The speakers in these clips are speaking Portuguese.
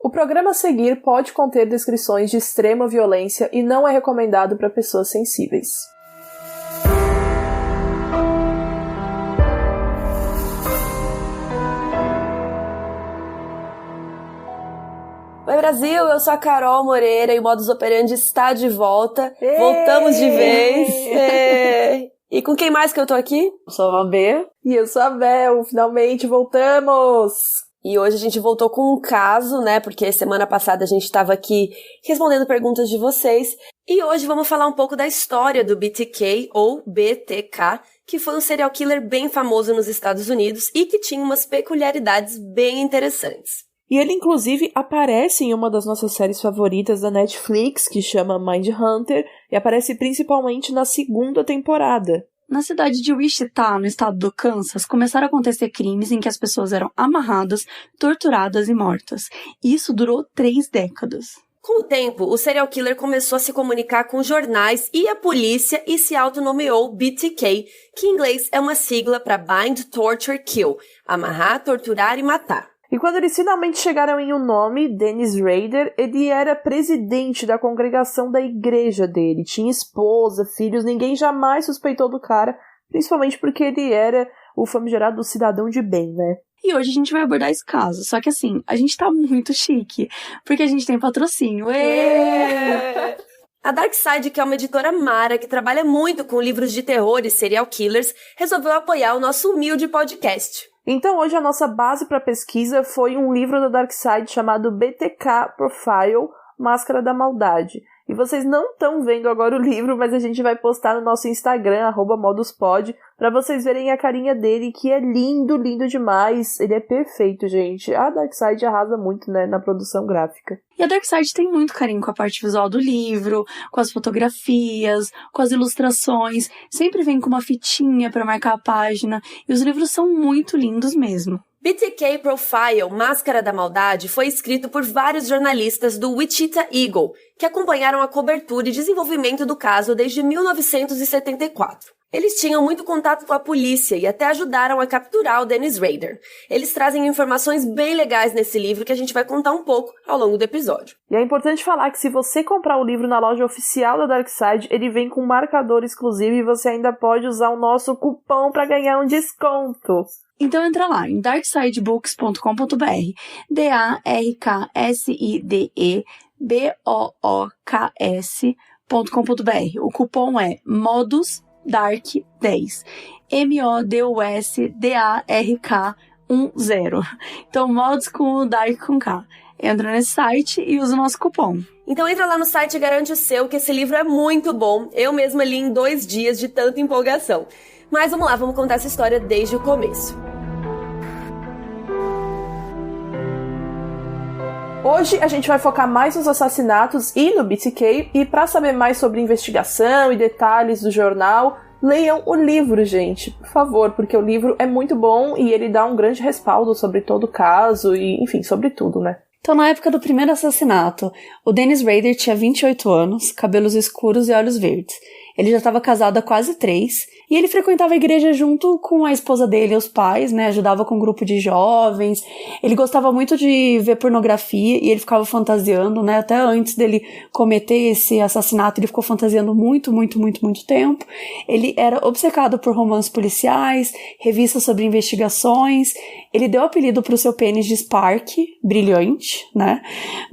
O programa a seguir pode conter descrições de extrema violência e não é recomendado para pessoas sensíveis. Oi Brasil, eu sou a Carol Moreira e o Modus Operandi está de volta. Voltamos de vez. E com quem mais que eu tô aqui? Eu sou a B. E eu sou a Bel. Finalmente voltamos! E hoje a gente voltou com um caso, né? Porque semana passada a gente estava aqui respondendo perguntas de vocês. E hoje vamos falar um pouco da história do BTK, ou BTK, que foi um serial killer bem famoso nos Estados Unidos e que tinha umas peculiaridades bem interessantes. E ele, inclusive, aparece em uma das nossas séries favoritas da Netflix, que chama Mindhunter, e aparece principalmente na 2ª temporada. Na cidade de Wichita, no estado do Kansas, começaram a acontecer crimes em que as pessoas eram amarradas, torturadas e mortas. Isso durou 3 décadas. Com o tempo, o serial killer começou a se comunicar com jornais e a polícia e se autonomeou BTK, que em inglês é uma sigla para Bind, Torture, Kill, amarrar, torturar e matar. E quando eles finalmente chegaram em um nome, Dennis Rader, ele era presidente da congregação da igreja dele. Tinha esposa, filhos, ninguém jamais suspeitou do cara, principalmente porque ele era o famigerado cidadão de bem, né? E hoje a gente vai abordar esse caso, só que assim, a gente tá muito chique, porque a gente tem patrocínio. A Darkside, que é uma editora mara que trabalha muito com livros de terror e serial killers, resolveu apoiar o nosso humilde podcast. Então hoje a nossa base para pesquisa foi um livro da Darkside chamado BTK Profile, Máscara da Maldade. E vocês não estão vendo agora o livro, mas a gente vai postar no nosso Instagram, @moduspod, para vocês verem a carinha dele, que é lindo, lindo demais. Ele é perfeito, gente. A Darkside arrasa muito, né, na produção gráfica. E a Darkside tem muito carinho com a parte visual do livro, com as fotografias, com as ilustrações. Sempre vem com uma fitinha para marcar a página. E os livros são muito lindos mesmo. BTK Profile, Máscara da Maldade, foi escrito por vários jornalistas do Wichita Eagle, que acompanharam a cobertura e desenvolvimento do caso desde 1974. Eles tinham muito contato com a polícia e até ajudaram a capturar o Dennis Rader. Eles trazem informações bem legais nesse livro que a gente vai contar um pouco ao longo do episódio. E é importante falar que se você comprar o livro na loja oficial da Darkside, ele vem com um marcador exclusivo e você ainda pode usar o nosso cupom para ganhar um desconto. Então entra lá em darksidebooks.com.br, darksidebooks.com.br. O cupom é MODUSDARK10, MODUSDARK10. Então Modus com o Dark com K. Entra nesse site e usa o nosso cupom. Então entra lá no site e garante o seu, que esse livro é muito bom. Eu mesma li em 2 dias de tanta empolgação. Mas vamos lá, vamos contar essa história desde o começo. Hoje a gente vai focar mais nos assassinatos e no BTK, e para saber mais sobre investigação e detalhes do jornal, leiam o livro, gente, por favor, porque o livro é muito bom e ele dá um grande respaldo sobre todo o caso e, enfim, sobre tudo, né? Então, na época do primeiro assassinato, o Dennis Rader tinha 28 anos, cabelos escuros e olhos verdes. Ele já estava casado há quase 3, e ele frequentava a igreja junto com a esposa dele e os pais, né, ajudava com um grupo de jovens. Ele gostava muito de ver pornografia e ele ficava fantasiando, né, até antes dele cometer esse assassinato, ele ficou fantasiando muito tempo. Ele era obcecado por romances policiais, revistas sobre investigações. Ele deu apelido para o seu pênis de Spark, brilhante, né,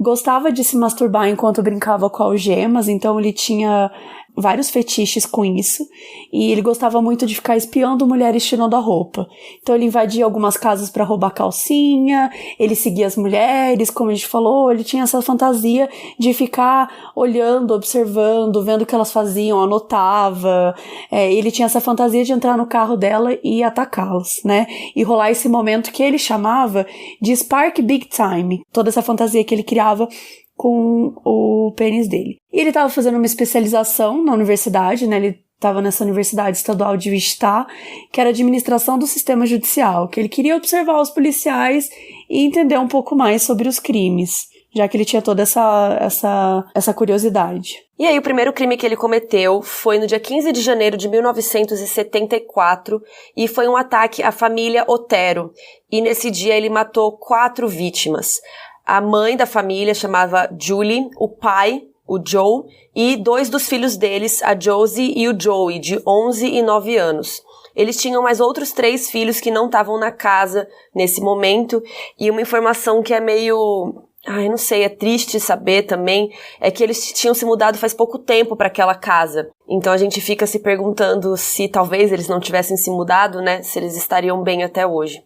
gostava de se masturbar enquanto brincava com algemas, então ele tinha vários fetiches com isso, e ele gostava muito de ficar espiando mulheres tirando a roupa. Então ele invadia algumas casas para roubar calcinha, ele seguia as mulheres, como a gente falou, ele tinha essa fantasia de ficar olhando, observando, vendo o que elas faziam, anotava. Ele tinha essa fantasia de entrar no carro dela e atacá-las, né? E rolar esse momento que ele chamava de Spark Big Time, toda essa fantasia que ele criava com o pênis dele. E ele estava fazendo uma especialização na universidade, né? Ele estava nessa Universidade Estadual de Wichita, que era administração do sistema judicial, que ele queria observar os policiais e entender um pouco mais sobre os crimes, já que ele tinha toda essa curiosidade. E aí o primeiro crime que ele cometeu foi no dia 15 de janeiro de 1974 e foi um ataque à família Otero. E nesse dia ele matou 4 vítimas. A mãe da família chamava Julie, o pai, o Joe, e 2 dos filhos deles, a Josie e o Joey, de 11 e 9 anos. Eles tinham mais outros 3 filhos que não estavam na casa nesse momento, e uma informação que é meio... não sei, é triste saber também, é que eles tinham se mudado faz pouco tempo para aquela casa. Então a gente fica se perguntando se talvez eles não tivessem se mudado, né, se eles estariam bem até hoje.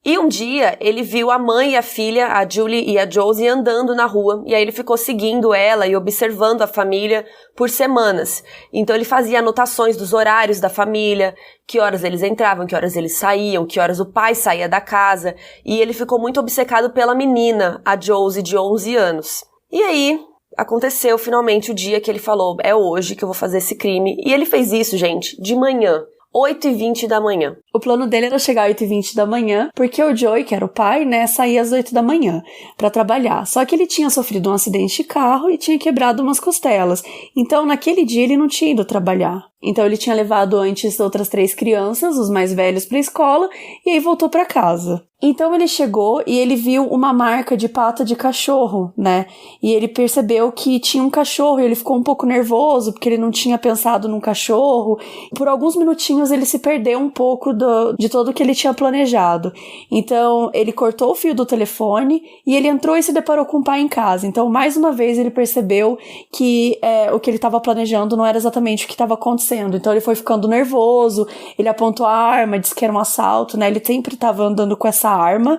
E um dia ele viu a mãe e a filha, a Julie e a Josie, andando na rua, e aí ele ficou seguindo ela e observando a família por semanas. Então ele fazia anotações dos horários da família, que horas eles entravam, que horas eles saíam, que horas o pai saía da casa, e ele ficou muito obcecado pela menina, a Josie, de 11 anos. E aí aconteceu finalmente o dia que ele falou, é hoje que eu vou fazer esse crime, e ele fez isso, gente, de manhã. 8h20 da manhã. O plano dele era chegar às 8h20 da manhã, porque o Joey, que era o pai, né, saía às 8 da manhã pra trabalhar. Só que ele tinha sofrido um acidente de carro e tinha quebrado umas costelas. Então, naquele dia, ele não tinha ido trabalhar. Então, ele tinha levado antes outras 3 crianças, os mais velhos, pra escola, e aí voltou pra casa. Então, ele chegou e ele viu uma marca de pata de cachorro, né? E ele percebeu que tinha um cachorro e ele ficou um pouco nervoso, porque ele não tinha pensado num cachorro. Por alguns minutinhos, ele se perdeu um pouco de tudo que ele tinha planejado. Então, ele cortou o fio do telefone e ele entrou e se deparou com o pai em casa. Então, mais uma vez, ele percebeu que o que ele estava planejando não era exatamente o que estava acontecendo. Então, ele foi ficando nervoso, ele apontou a arma, disse que era um assalto, né? Ele sempre estava andando com essa arma,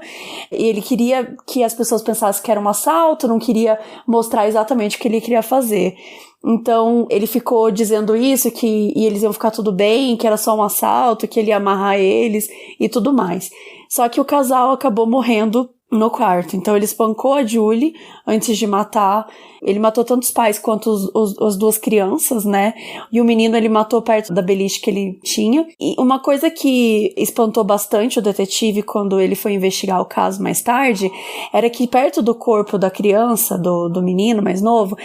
e ele queria que as pessoas pensassem que era um assalto, não queria mostrar exatamente o que ele queria fazer. Então, ele ficou dizendo isso, que eles iam ficar tudo bem, que era só um assalto, que ele ia amarrar eles e tudo mais. Só que o casal acabou morrendo no quarto. Então, ele espancou a Julie antes de matar. Ele matou tanto os pais quanto as 2 crianças, né? E o menino ele matou perto da beliche que ele tinha. E uma coisa que espantou bastante o detetive quando ele foi investigar o caso mais tarde, era que perto do corpo da criança, do menino mais novo,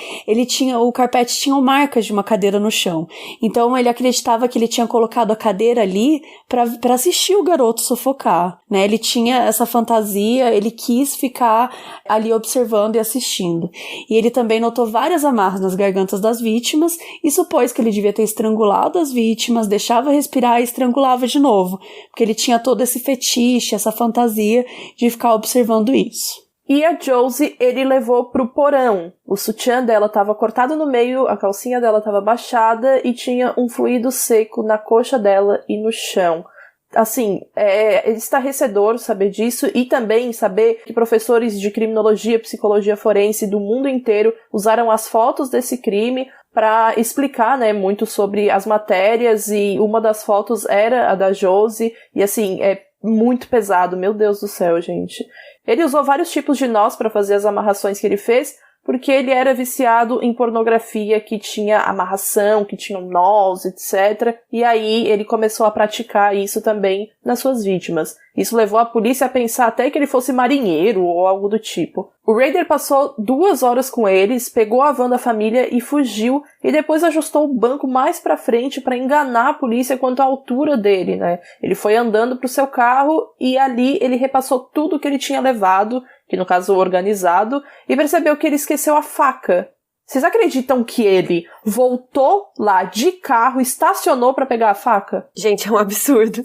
o carpete tinha marcas de uma cadeira no chão. Então ele acreditava que ele tinha colocado a cadeira ali para assistir o garoto sufocar, né? Ele tinha essa fantasia, ele quis ficar ali observando e assistindo. E ele também notou várias amarras nas gargantas das vítimas e supôs que ele devia ter estrangulado as vítimas, deixava respirar e estrangulava de novo, porque ele tinha todo esse fetiche, essa fantasia de ficar observando isso. E a Josie, ele levou pro porão. O sutiã dela estava cortado no meio, a calcinha dela estava baixada e tinha um fluido seco na coxa dela e no chão. Assim, é estarrecedor saber disso e também saber que professores de criminologia, psicologia forense do mundo inteiro usaram as fotos desse crime para explicar, né, muito sobre as matérias, e uma das fotos era a da Josie, e assim, é muito pesado, meu Deus do céu, gente. Ele usou vários tipos de nós para fazer as amarrações que ele fez, porque ele era viciado em pornografia que tinha amarração, que tinha nós, etc. E aí ele começou a praticar isso também nas suas vítimas. Isso levou a polícia a pensar até que ele fosse marinheiro ou algo do tipo. O Rader passou 2 horas com eles, pegou a van da família e fugiu, e depois ajustou o banco mais pra frente para enganar a polícia quanto à altura dele, né? Ele foi andando pro seu carro e ali ele repassou tudo que ele tinha levado, que no caso organizado, e percebeu que ele esqueceu a faca. Vocês acreditam que ele voltou lá de carro, estacionou pra pegar a faca? Gente, é um absurdo.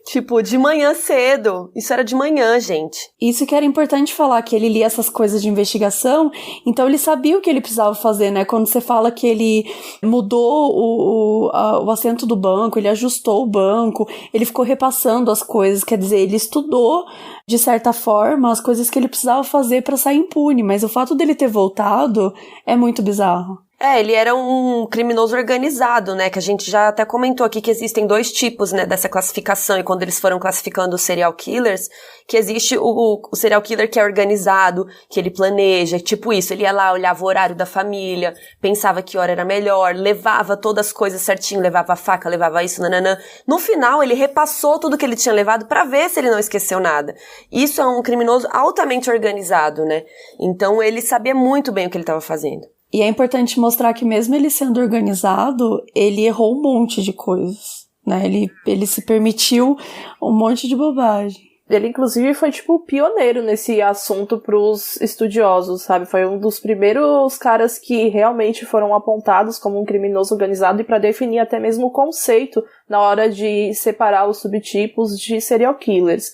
Tipo, de manhã cedo. Isso era de manhã, gente. Isso que era importante falar, que ele lia essas coisas de investigação, então ele sabia o que ele precisava fazer, né? Quando você fala que ele mudou o assento do banco, ele ajustou o banco, ele ficou repassando as coisas, quer dizer, ele estudou, de certa forma, as coisas que ele precisava fazer pra sair impune, mas o fato dele ter voltado é muito bizarro. Ele era um criminoso organizado, né, que a gente já até comentou aqui que existem 2 tipos, né, dessa classificação, e quando eles foram classificando os serial killers, que existe o serial killer que é organizado, que ele planeja, tipo isso, ele ia lá, olhava o horário da família, pensava que hora era melhor, levava todas as coisas certinho, levava a faca, levava isso, nananã. No final, ele repassou tudo que ele tinha levado pra ver se ele não esqueceu nada. Isso é um criminoso altamente organizado, né, então ele sabia muito bem o que ele estava fazendo. E é importante mostrar que mesmo ele sendo organizado, ele errou um monte de coisas, né? Ele se permitiu um monte de bobagem. Ele, inclusive, foi, pioneiro nesse assunto pros estudiosos, sabe? Foi um dos primeiros caras que realmente foram apontados como um criminoso organizado e para definir até mesmo o conceito na hora de separar os subtipos de serial killers.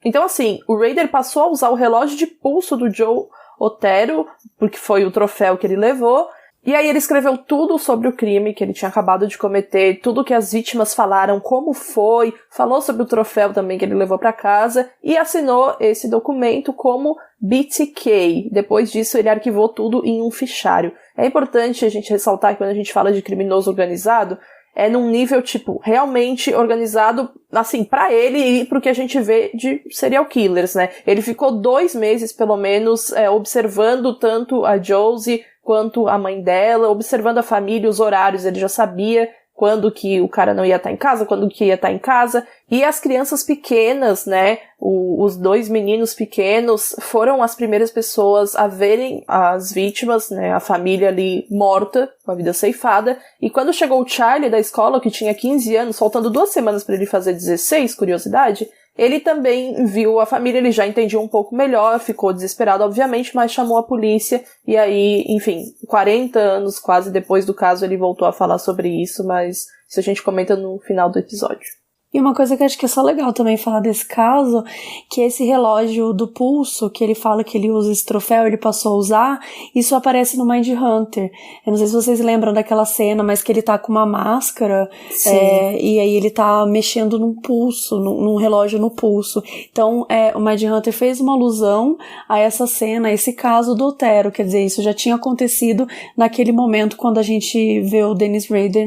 Então, assim, o Rader passou a usar o relógio de pulso do Joe Otero, porque foi o troféu que ele levou, e aí ele escreveu tudo sobre o crime que ele tinha acabado de cometer, tudo que as vítimas falaram, como foi, falou sobre o troféu também que ele levou para casa, e assinou esse documento como BTK. Depois disso, ele arquivou tudo em um fichário. É importante a gente ressaltar que quando a gente fala de criminoso organizado, é num nível, realmente organizado, assim, pra ele e pro que a gente vê de serial killers, né? Ele ficou 2 meses, pelo menos, observando tanto a Josie quanto a mãe dela, observando a família, os horários, ele já sabia quando que o cara não ia estar em casa, quando que ia estar em casa, e as crianças pequenas, né, os 2 meninos pequenos foram as primeiras pessoas a verem as vítimas, né, a família ali morta, com a vida ceifada, e quando chegou o Charlie da escola, que tinha 15 anos, faltando 2 semanas para ele fazer 16, curiosidade, ele também viu a família, ele já entendia um pouco melhor, ficou desesperado, obviamente, mas chamou a polícia, e aí, enfim, 40 anos quase depois do caso, ele voltou a falar sobre isso, mas isso a gente comenta no final do episódio. E uma coisa que eu acho que é só legal também falar desse caso, que esse relógio do pulso, que ele fala que ele usa esse troféu, ele passou a usar, isso aparece no Mindhunter. Eu não sei se vocês lembram daquela cena, mas que ele tá com uma máscara, e aí ele tá mexendo num pulso, num relógio no pulso. Então, o Mindhunter fez uma alusão a essa cena, a esse caso do Otero, quer dizer, isso já tinha acontecido naquele momento quando a gente vê o Dennis Rader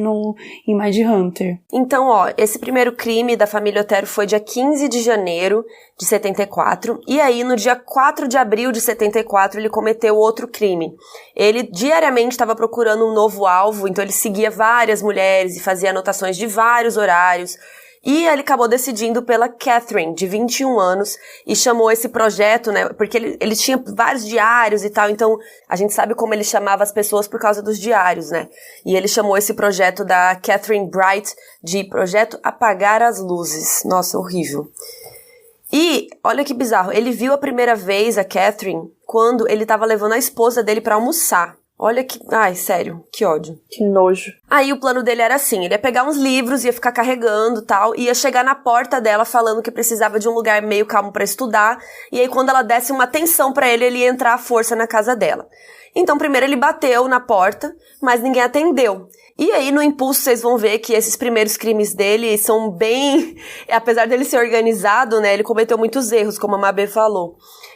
em Mindhunter. Então, esse primeiro crime da família Otero foi dia 15 de janeiro de 74, e aí no dia 4 de abril de 74 ele cometeu outro crime. Ele diariamente estava procurando um novo alvo, então ele seguia várias mulheres e fazia anotações de vários horários, e ele acabou decidindo pela Catherine, de 21 anos, e chamou esse projeto, né, porque ele tinha vários diários e tal, então a gente sabe como ele chamava as pessoas por causa dos diários, né, e ele chamou esse projeto da Catherine Bright de Projeto Apagar as Luzes. Nossa, horrível. E, olha que bizarro, ele viu a primeira vez a Catherine quando ele estava levando a esposa dele para almoçar. Olha que... Ai, sério, que ódio. Que nojo. Aí o plano dele era assim, ele ia pegar uns livros, ia ficar carregando tal, ia chegar na porta dela falando que precisava de um lugar meio calmo pra estudar, e aí quando ela desse uma atenção pra ele, ele ia entrar à força na casa dela. Então primeiro ele bateu na porta, mas ninguém atendeu. E aí no impulso vocês vão ver que esses primeiros crimes dele são bem... Apesar dele ser organizado, né, ele cometeu muitos erros, como a Mabê falou.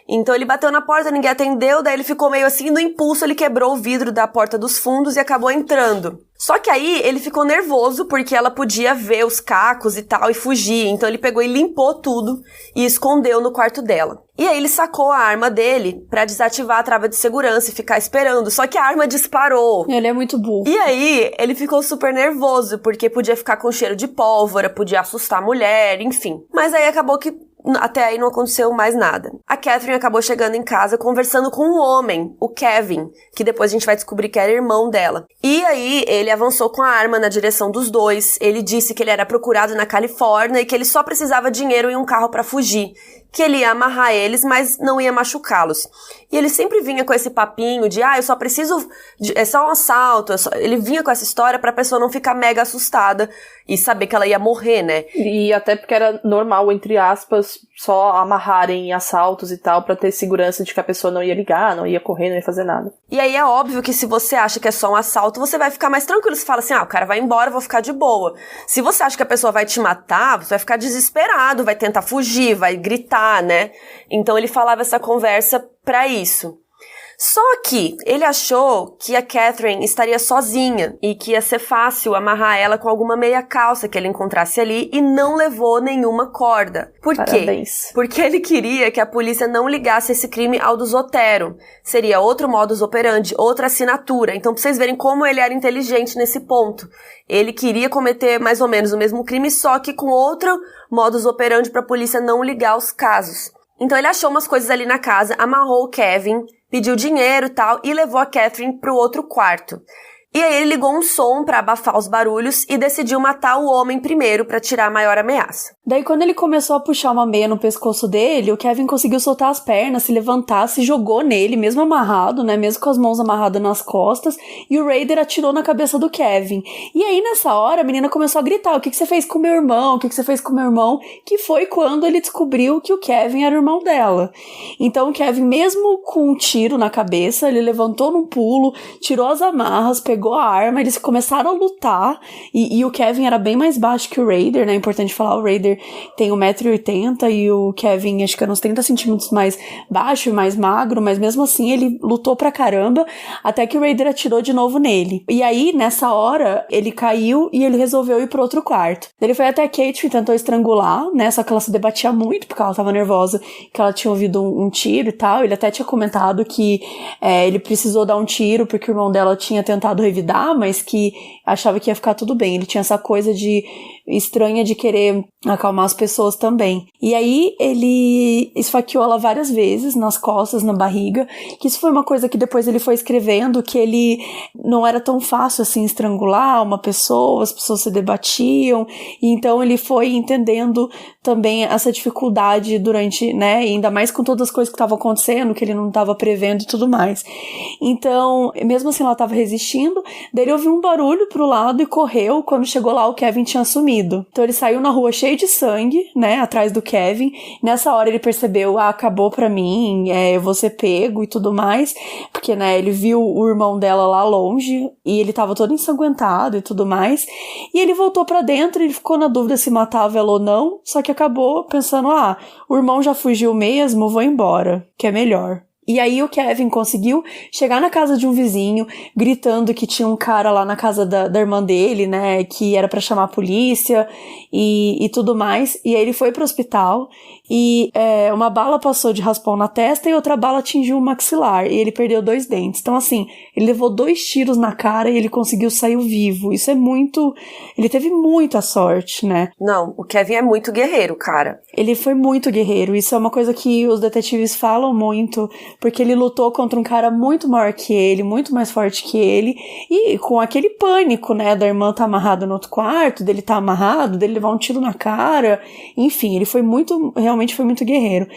Então ele bateu na porta, ninguém atendeu, daí ele ficou meio assim, no impulso ele quebrou o vidro da porta dos fundos e acabou entrando. Só que aí ele ficou nervoso porque ela podia ver os cacos e tal e fugir, então ele pegou e limpou tudo e escondeu no quarto dela. E aí ele sacou a arma dele pra desativar a trava de segurança e ficar esperando, só que a arma disparou. Ele é muito burro. E aí ele ficou super nervoso porque podia ficar com cheiro de pólvora, podia assustar a mulher, enfim. Mas aí acabou que até aí não aconteceu mais nada. A Catherine acabou chegando em casa conversando com um homem, o Kevin, que depois a gente vai descobrir que era irmão dela. E aí ele avançou com a arma na direção dos dois. Ele disse que ele era procurado na Califórnia e que ele só precisava de dinheiro e um carro pra fugir. Que ele ia amarrar eles, mas não ia machucá-los. E ele sempre vinha com esse papinho de, eu só preciso, é só um assalto. Ele vinha com essa história pra pessoa não ficar mega assustada e saber que ela ia morrer, né? E até porque era normal, entre aspas, só amarrarem assaltos e tal, pra ter segurança de que a pessoa não ia ligar, não ia correr, não ia fazer nada. E aí é óbvio que se você acha que é só um assalto, você vai ficar mais tranquilo. Você fala assim, o cara vai embora, eu vou ficar de boa. Se você acha que a pessoa vai te matar, você vai ficar desesperado, vai tentar fugir, vai gritar, né? Então ele falava essa conversa pra isso. Só que ele achou que a Catherine estaria sozinha e que ia ser fácil amarrar ela com alguma meia calça que ele encontrasse ali e não levou nenhuma corda. Por quê? Parabéns. Porque ele queria que a polícia não ligasse esse crime ao dos Otero. Seria outro modus operandi, outra assinatura. Então, pra vocês verem como ele era inteligente nesse ponto. Ele queria cometer mais ou menos o mesmo crime, só que com outro modus operandi pra polícia não ligar os casos. Então ele achou umas coisas ali na casa, amarrou o Kevin, pediu dinheiro e tal, e levou a Catherine pro outro quarto. E aí ele ligou um som pra abafar os barulhos e decidiu matar o homem primeiro pra tirar a maior ameaça. Daí quando ele começou a puxar uma meia no pescoço dele, o Kevin conseguiu soltar as pernas, se levantar, se jogou nele, mesmo amarrado, né, mesmo com as mãos amarradas nas costas, e o Raider atirou na cabeça do Kevin. E aí nessa hora a menina começou a gritar: o que você fez com meu irmão? O que você fez com meu irmão? Que foi quando ele descobriu que o Kevin era o irmão dela. Então o Kevin, mesmo com um tiro na cabeça, ele levantou num pulo, tirou as amarras, pegou a arma, eles começaram a lutar, e o Kevin era bem mais baixo que o Raider, né, é importante falar, o Raider tem 1,80 m e o Kevin acho que era uns 30 centímetros mais baixo e mais magro, mas mesmo assim ele lutou pra caramba, até que o Raider atirou de novo nele. E aí, nessa hora, ele caiu e ele resolveu ir pro outro quarto. Ele foi até a Kate e tentou estrangular, né, só que ela se debatia muito, porque ela tava nervosa, que ela tinha ouvido um tiro e tal. Ele até tinha comentado que ele precisou dar um tiro porque o irmão dela tinha tentado revidar, mas que achava que ia ficar tudo bem. Ele tinha essa coisa de estranha de querer acalmar as pessoas também. E aí ele esfaqueou ela várias vezes, nas costas, na barriga, que isso foi uma coisa que depois ele foi escrevendo, que ele não era tão fácil assim estrangular uma pessoa, as pessoas se debatiam, e então ele foi entendendo também essa dificuldade durante, né, e ainda mais com todas as coisas que estavam acontecendo, que ele não estava prevendo e tudo mais. Então, mesmo assim ela estava resistindo, daí ele ouviu um barulho pro lado e correu. Quando chegou lá, o Kevin tinha sumido. Então ele saiu na rua cheio de sangue, né, atrás do Kevin. Nessa hora ele percebeu: acabou pra mim, eu vou ser pego e tudo mais, porque, né, ele viu o irmão dela lá longe e ele tava todo ensanguentado e tudo mais. E ele voltou pra dentro e ele ficou na dúvida se matava ela ou não, só que acabou pensando: o irmão já fugiu mesmo, vou embora, que é melhor. E aí o Kevin conseguiu chegar na casa de um vizinho, gritando que tinha um cara lá na casa da irmã dele, né, que era pra chamar a polícia e tudo mais. E aí ele foi pro hospital e uma bala passou de raspão na testa e outra bala atingiu o maxilar e ele perdeu 2 dentes. Então assim, ele levou 2 tiros na cara e ele conseguiu sair vivo. Isso é muito... Ele teve muita sorte, né? Não, o Kevin é muito guerreiro, cara. Ele foi muito guerreiro. Isso é uma coisa que os detetives falam muito, porque ele lutou contra um cara muito maior que ele, muito mais forte que ele, e com aquele pânico, né, da irmã tá amarrada no outro quarto, dele tá amarrado, dele levar um tiro na cara, enfim, ele foi realmente foi muito guerreiro.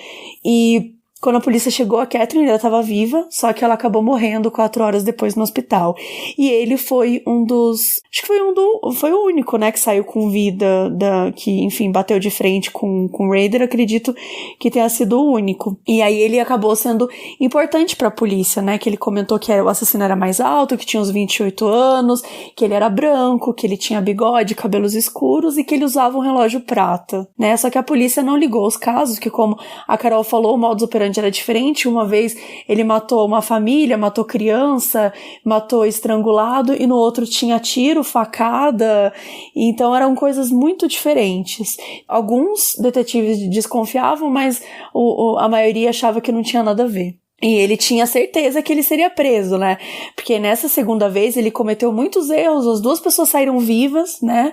E quando a polícia chegou, a Catherine ainda estava viva, só que ela acabou morrendo 4 horas depois no hospital. E ele foi um dos... Acho que foi o único, né, que saiu com vida, que, enfim, bateu de frente com o Raider. Acredito que tenha sido o único. E aí ele acabou sendo importante pra polícia, né, que ele comentou que o assassino era mais alto, que tinha uns 28 anos, que ele era branco, que ele tinha bigode, cabelos escuros e que ele usava um relógio prata, né. Só que a polícia não ligou os casos, que como a Carol falou, o modus operandi era diferente. Uma vez ele matou uma família, matou criança, matou estrangulado, e no outro tinha tiro, facada, então eram coisas muito diferentes. Alguns detetives desconfiavam, mas a maioria achava que não tinha nada a ver. E ele tinha certeza que ele seria preso, né? Porque nessa segunda vez ele cometeu muitos erros, as 2 pessoas saíram vivas, né?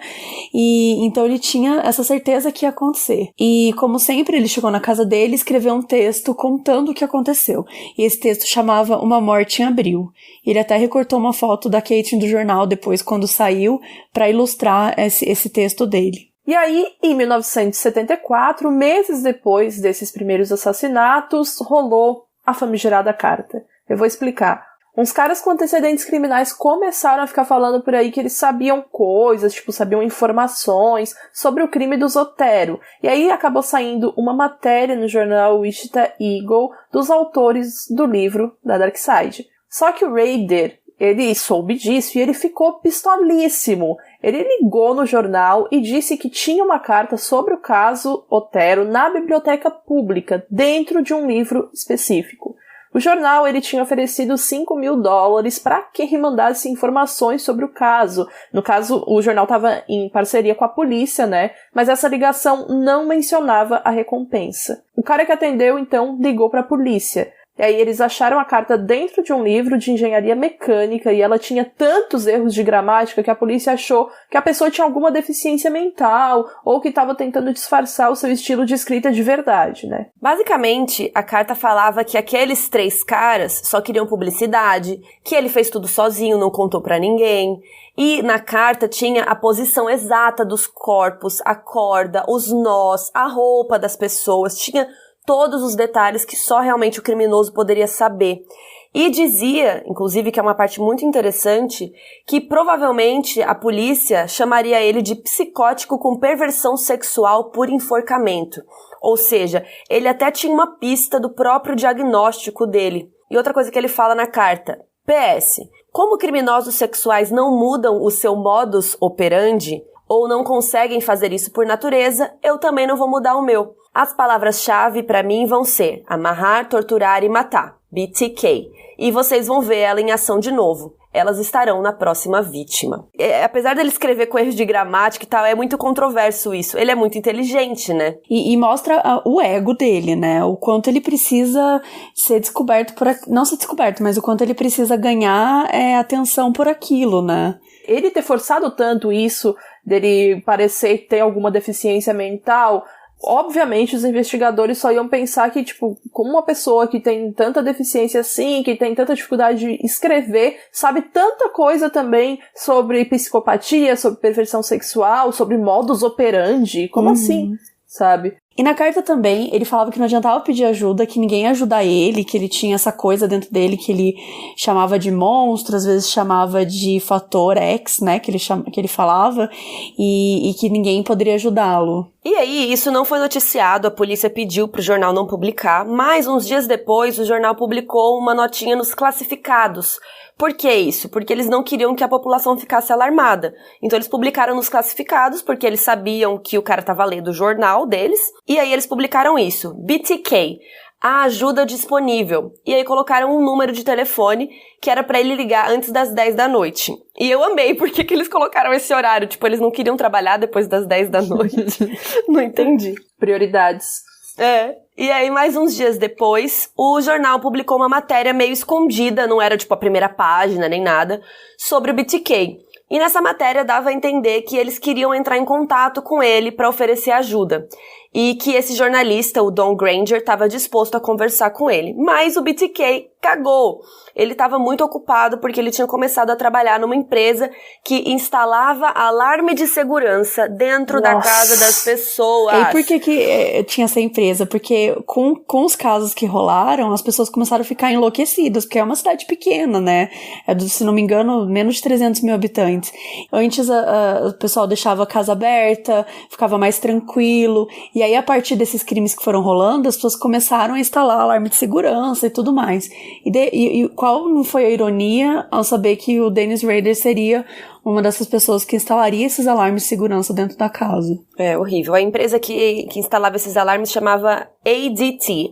E então ele tinha essa certeza que ia acontecer. E como sempre, ele chegou na casa dele e escreveu um texto contando o que aconteceu. E esse texto chamava Uma Morte em Abril. Ele até recortou uma foto da Kate do jornal depois, quando saiu, para ilustrar esse texto dele. E aí, em 1974, meses depois desses primeiros assassinatos, rolou a famigerada carta. Eu vou explicar. Uns caras com antecedentes criminais começaram a ficar falando por aí que eles sabiam coisas, tipo, sabiam informações sobre o crime do Zotero. E aí acabou saindo uma matéria no jornal Wichita Eagle dos autores do livro da Darkseid. Só que o Raider, ele soube disso e ele ficou pistolíssimo. Ele ligou no jornal e disse que tinha uma carta sobre o caso Otero na biblioteca pública, dentro de um livro específico. O jornal ele tinha oferecido $5.000 para que mandasse informações sobre o caso. No caso, o jornal estava em parceria com a polícia, né? Mas essa ligação não mencionava a recompensa. O cara que atendeu, então, ligou para a polícia. E aí eles acharam a carta dentro de um livro de engenharia mecânica e ela tinha tantos erros de gramática que a polícia achou que a pessoa tinha alguma deficiência mental ou que estava tentando disfarçar o seu estilo de escrita de verdade, né? Basicamente, a carta falava que aqueles 3 caras só queriam publicidade, que ele fez tudo sozinho, não contou pra ninguém. E na carta tinha a posição exata dos corpos, a corda, os nós, a roupa das pessoas, tinha todos os detalhes que só realmente o criminoso poderia saber. E dizia, inclusive, que é uma parte muito interessante, que provavelmente a polícia chamaria ele de psicótico com perversão sexual por enforcamento. Ou seja, ele até tinha uma pista do próprio diagnóstico dele. E outra coisa que ele fala na carta, PS, como criminosos sexuais não mudam o seu modus operandi, ou não conseguem fazer isso por natureza, eu também não vou mudar o meu. As palavras-chave para mim vão ser amarrar, torturar e matar, BTK. E vocês vão ver ela em ação de novo. Elas estarão na próxima vítima. Apesar dele escrever com erros de gramática e tal, é muito controverso isso. Ele é muito inteligente, né? E mostra o ego dele, né? O quanto ele precisa ser descoberto não ser descoberto, mas o quanto ele precisa ganhar atenção por aquilo, né? Ele ter forçado tanto isso, dele parecer ter alguma deficiência mental, obviamente os investigadores só iam pensar que, tipo, como uma pessoa que tem tanta deficiência assim, que tem tanta dificuldade de escrever, sabe tanta coisa também sobre psicopatia, sobre perversão sexual, sobre modus operandi, como assim, sabe? E na carta também, ele falava que não adiantava pedir ajuda, que ninguém ia ajudar ele, que ele tinha essa coisa dentro dele que ele chamava de monstro, às vezes chamava de fator X, né, que ele falava, e que ninguém poderia ajudá-lo. E aí, isso não foi noticiado, a polícia pediu pro jornal não publicar, mas uns dias depois o jornal publicou uma notinha nos classificados. Por que isso? Porque eles não queriam que a população ficasse alarmada. Então eles publicaram nos classificados, porque eles sabiam que o cara tava lendo o jornal deles, e aí eles publicaram isso, BTK, a ajuda disponível. E aí colocaram um número de telefone que era pra ele ligar antes das 10 da noite. E eu amei porque que eles colocaram esse horário. Tipo, eles não queriam trabalhar depois das 10 da noite. Não entendi. Prioridades. E aí, mais uns dias depois, o jornal publicou uma matéria meio escondida, não era tipo a primeira página nem nada, sobre o BTK. E nessa matéria dava a entender que eles queriam entrar em contato com ele para oferecer ajuda. E que esse jornalista, o Don Granger, estava disposto a conversar com ele. Mas o BTK cagou. Ele estava muito ocupado porque ele tinha começado a trabalhar numa empresa que instalava alarme de segurança dentro da casa das pessoas. E por que tinha essa empresa? Porque com os casos que rolaram, as pessoas começaram a ficar enlouquecidas, porque é uma cidade pequena, né? Se não me engano, menos de 300 mil habitantes. Antes o pessoal deixava a casa aberta, ficava mais tranquilo. E aí, a partir desses crimes que foram rolando, as pessoas começaram a instalar alarme de segurança e tudo mais. E qual não foi a ironia ao saber que o Dennis Rader seria uma dessas pessoas que instalaria esses alarmes de segurança dentro da casa? É horrível. A empresa que instalava esses alarmes chamava ADT.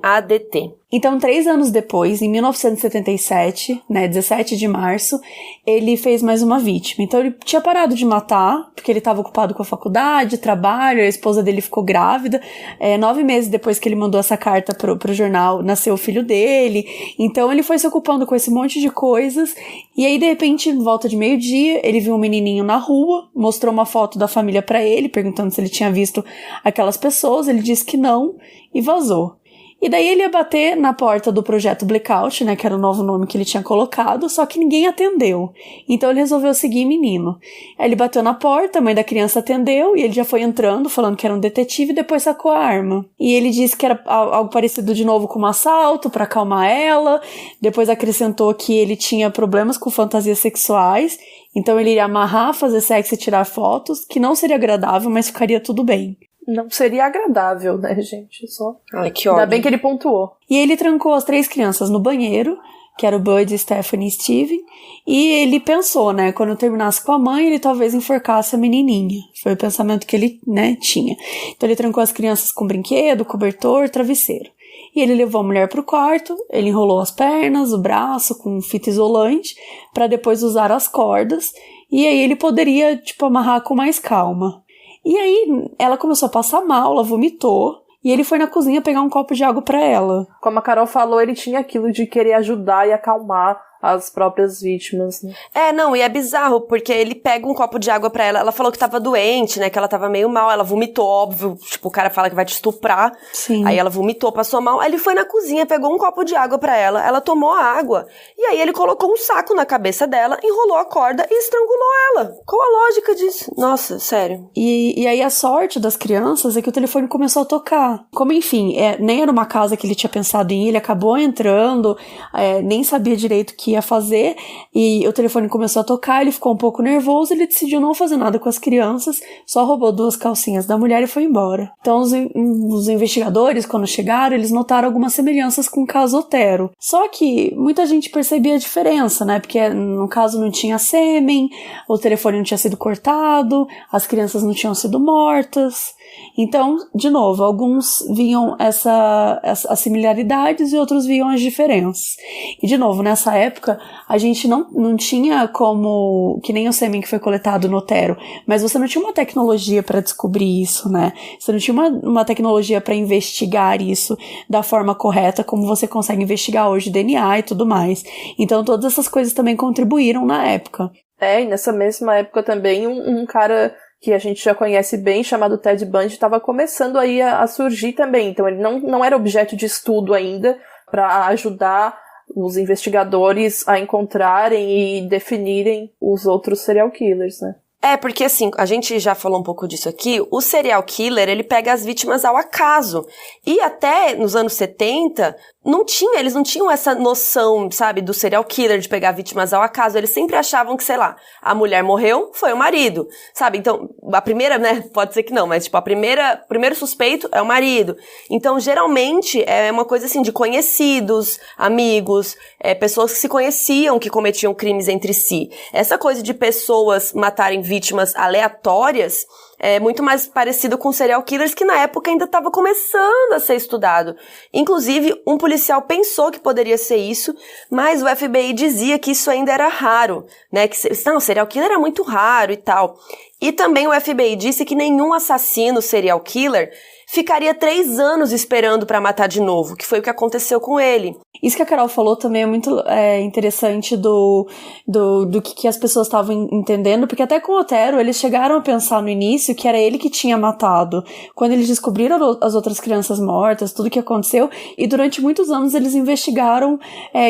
Então, 3 anos depois, em 1977, 17 de março, ele fez mais uma vítima. Então, ele tinha parado de matar, porque ele estava ocupado com a faculdade, trabalho, a esposa dele ficou grávida. 9 meses depois que ele mandou essa carta pro jornal, nasceu o filho dele. Então, ele foi se ocupando com esse monte de coisas. E aí, de repente, em volta de meio-dia, ele viu um menininho na rua, mostrou uma foto da família pra ele, perguntando se ele tinha visto aquelas pessoas. Ele disse que não e vazou. E daí ele ia bater na porta do Projeto Blackout, né, que era o novo nome que ele tinha colocado, só que ninguém atendeu. Então ele resolveu seguir menino. Aí ele bateu na porta, a mãe da criança atendeu, e ele já foi entrando, falando que era um detetive, e depois sacou a arma. E ele disse que era algo parecido de novo com um assalto, pra acalmar ela. Depois acrescentou que ele tinha problemas com fantasias sexuais, então ele iria amarrar, fazer sexo e tirar fotos, que não seria agradável, mas ficaria tudo bem. Não seria agradável, né, gente? Só. Ai, que ódio. Ainda bem que ele pontuou. E ele trancou as 3 crianças no banheiro, que era o Bud, Stephanie e Steven, e ele pensou, né, quando eu terminasse com a mãe, ele talvez enforcasse a menininha. Foi o pensamento que ele, né, tinha. Então ele trancou as crianças com brinquedo, cobertor, travesseiro. E ele levou a mulher pro quarto, ele enrolou as pernas, o braço com fita isolante, para depois usar as cordas, e aí ele poderia, tipo, amarrar com mais calma. E aí, ela começou a passar mal, ela vomitou, e ele foi na cozinha pegar um copo de água pra ela. Como a Carol falou, ele tinha aquilo de querer ajudar e acalmar as próprias vítimas, né? E é bizarro, porque ele pega um copo de água pra ela falou que tava doente, né, que ela tava meio mal, ela vomitou, óbvio, tipo, o cara fala que vai te estuprar, Sim. Aí ela vomitou, passou mal, aí ele foi na cozinha, pegou um copo de água pra ela tomou a água, e aí ele colocou um saco na cabeça dela, enrolou a corda e estrangulou ela. Qual a lógica disso? Nossa, sério. E aí a sorte das crianças é que o telefone começou a tocar. Como, enfim, nem era uma casa que ele tinha pensado em ir, ele acabou entrando, nem sabia direito o que ia fazer, e o telefone começou a tocar, ele ficou um pouco nervoso, ele decidiu não fazer nada com as crianças, só roubou 2 calcinhas da mulher e foi embora. Então os investigadores, quando chegaram, eles notaram algumas semelhanças com o caso Otero. Só que muita gente percebia a diferença, né? Porque no caso não tinha sêmen, o telefone não tinha sido cortado, as crianças não tinham sido mortas. Então, de novo, alguns viam as similaridades e outros viam as diferenças. E, de novo, nessa época, a gente não tinha como, que nem o sêmen que foi coletado no Otero, mas você não tinha uma tecnologia para descobrir isso, né? Você não tinha uma tecnologia para investigar isso da forma correta, como você consegue investigar hoje DNA e tudo mais. Então, todas essas coisas também contribuíram na época. E nessa mesma época também, um cara que a gente já conhece bem, chamado Ted Bundy, estava começando aí a surgir também. Então ele não era objeto de estudo ainda para ajudar os investigadores a encontrarem e definirem os outros serial killers, né? Porque assim, a gente já falou um pouco disso aqui, o serial killer, ele pega as vítimas ao acaso. E até nos anos 70, eles não tinham essa noção, sabe, do serial killer, de pegar vítimas ao acaso. Eles sempre achavam que, sei lá, a mulher morreu, foi o marido, sabe? Então, a primeira, né, pode ser que não, mas tipo, o primeiro suspeito é o marido. Então, geralmente, é uma coisa assim, de conhecidos, amigos, pessoas que se conheciam, que cometiam crimes entre si. Essa coisa de pessoas matarem vítimas aleatórias é muito mais parecido com serial killers, que na época ainda estava começando a ser estudado. Inclusive, um policial pensou que poderia ser isso, mas o FBI dizia que isso ainda era raro, né? Não, serial killer é muito raro e tal. E também o FBI disse que nenhum assassino serial killer ficaria 3 anos esperando pra matar de novo, que foi o que aconteceu com ele. Isso que a Carol falou também é muito interessante do que as pessoas estavam entendendo, porque até com o Otero eles chegaram a pensar no início que era ele que tinha matado. Quando eles descobriram as outras crianças mortas, tudo que aconteceu, e durante muitos anos eles investigaram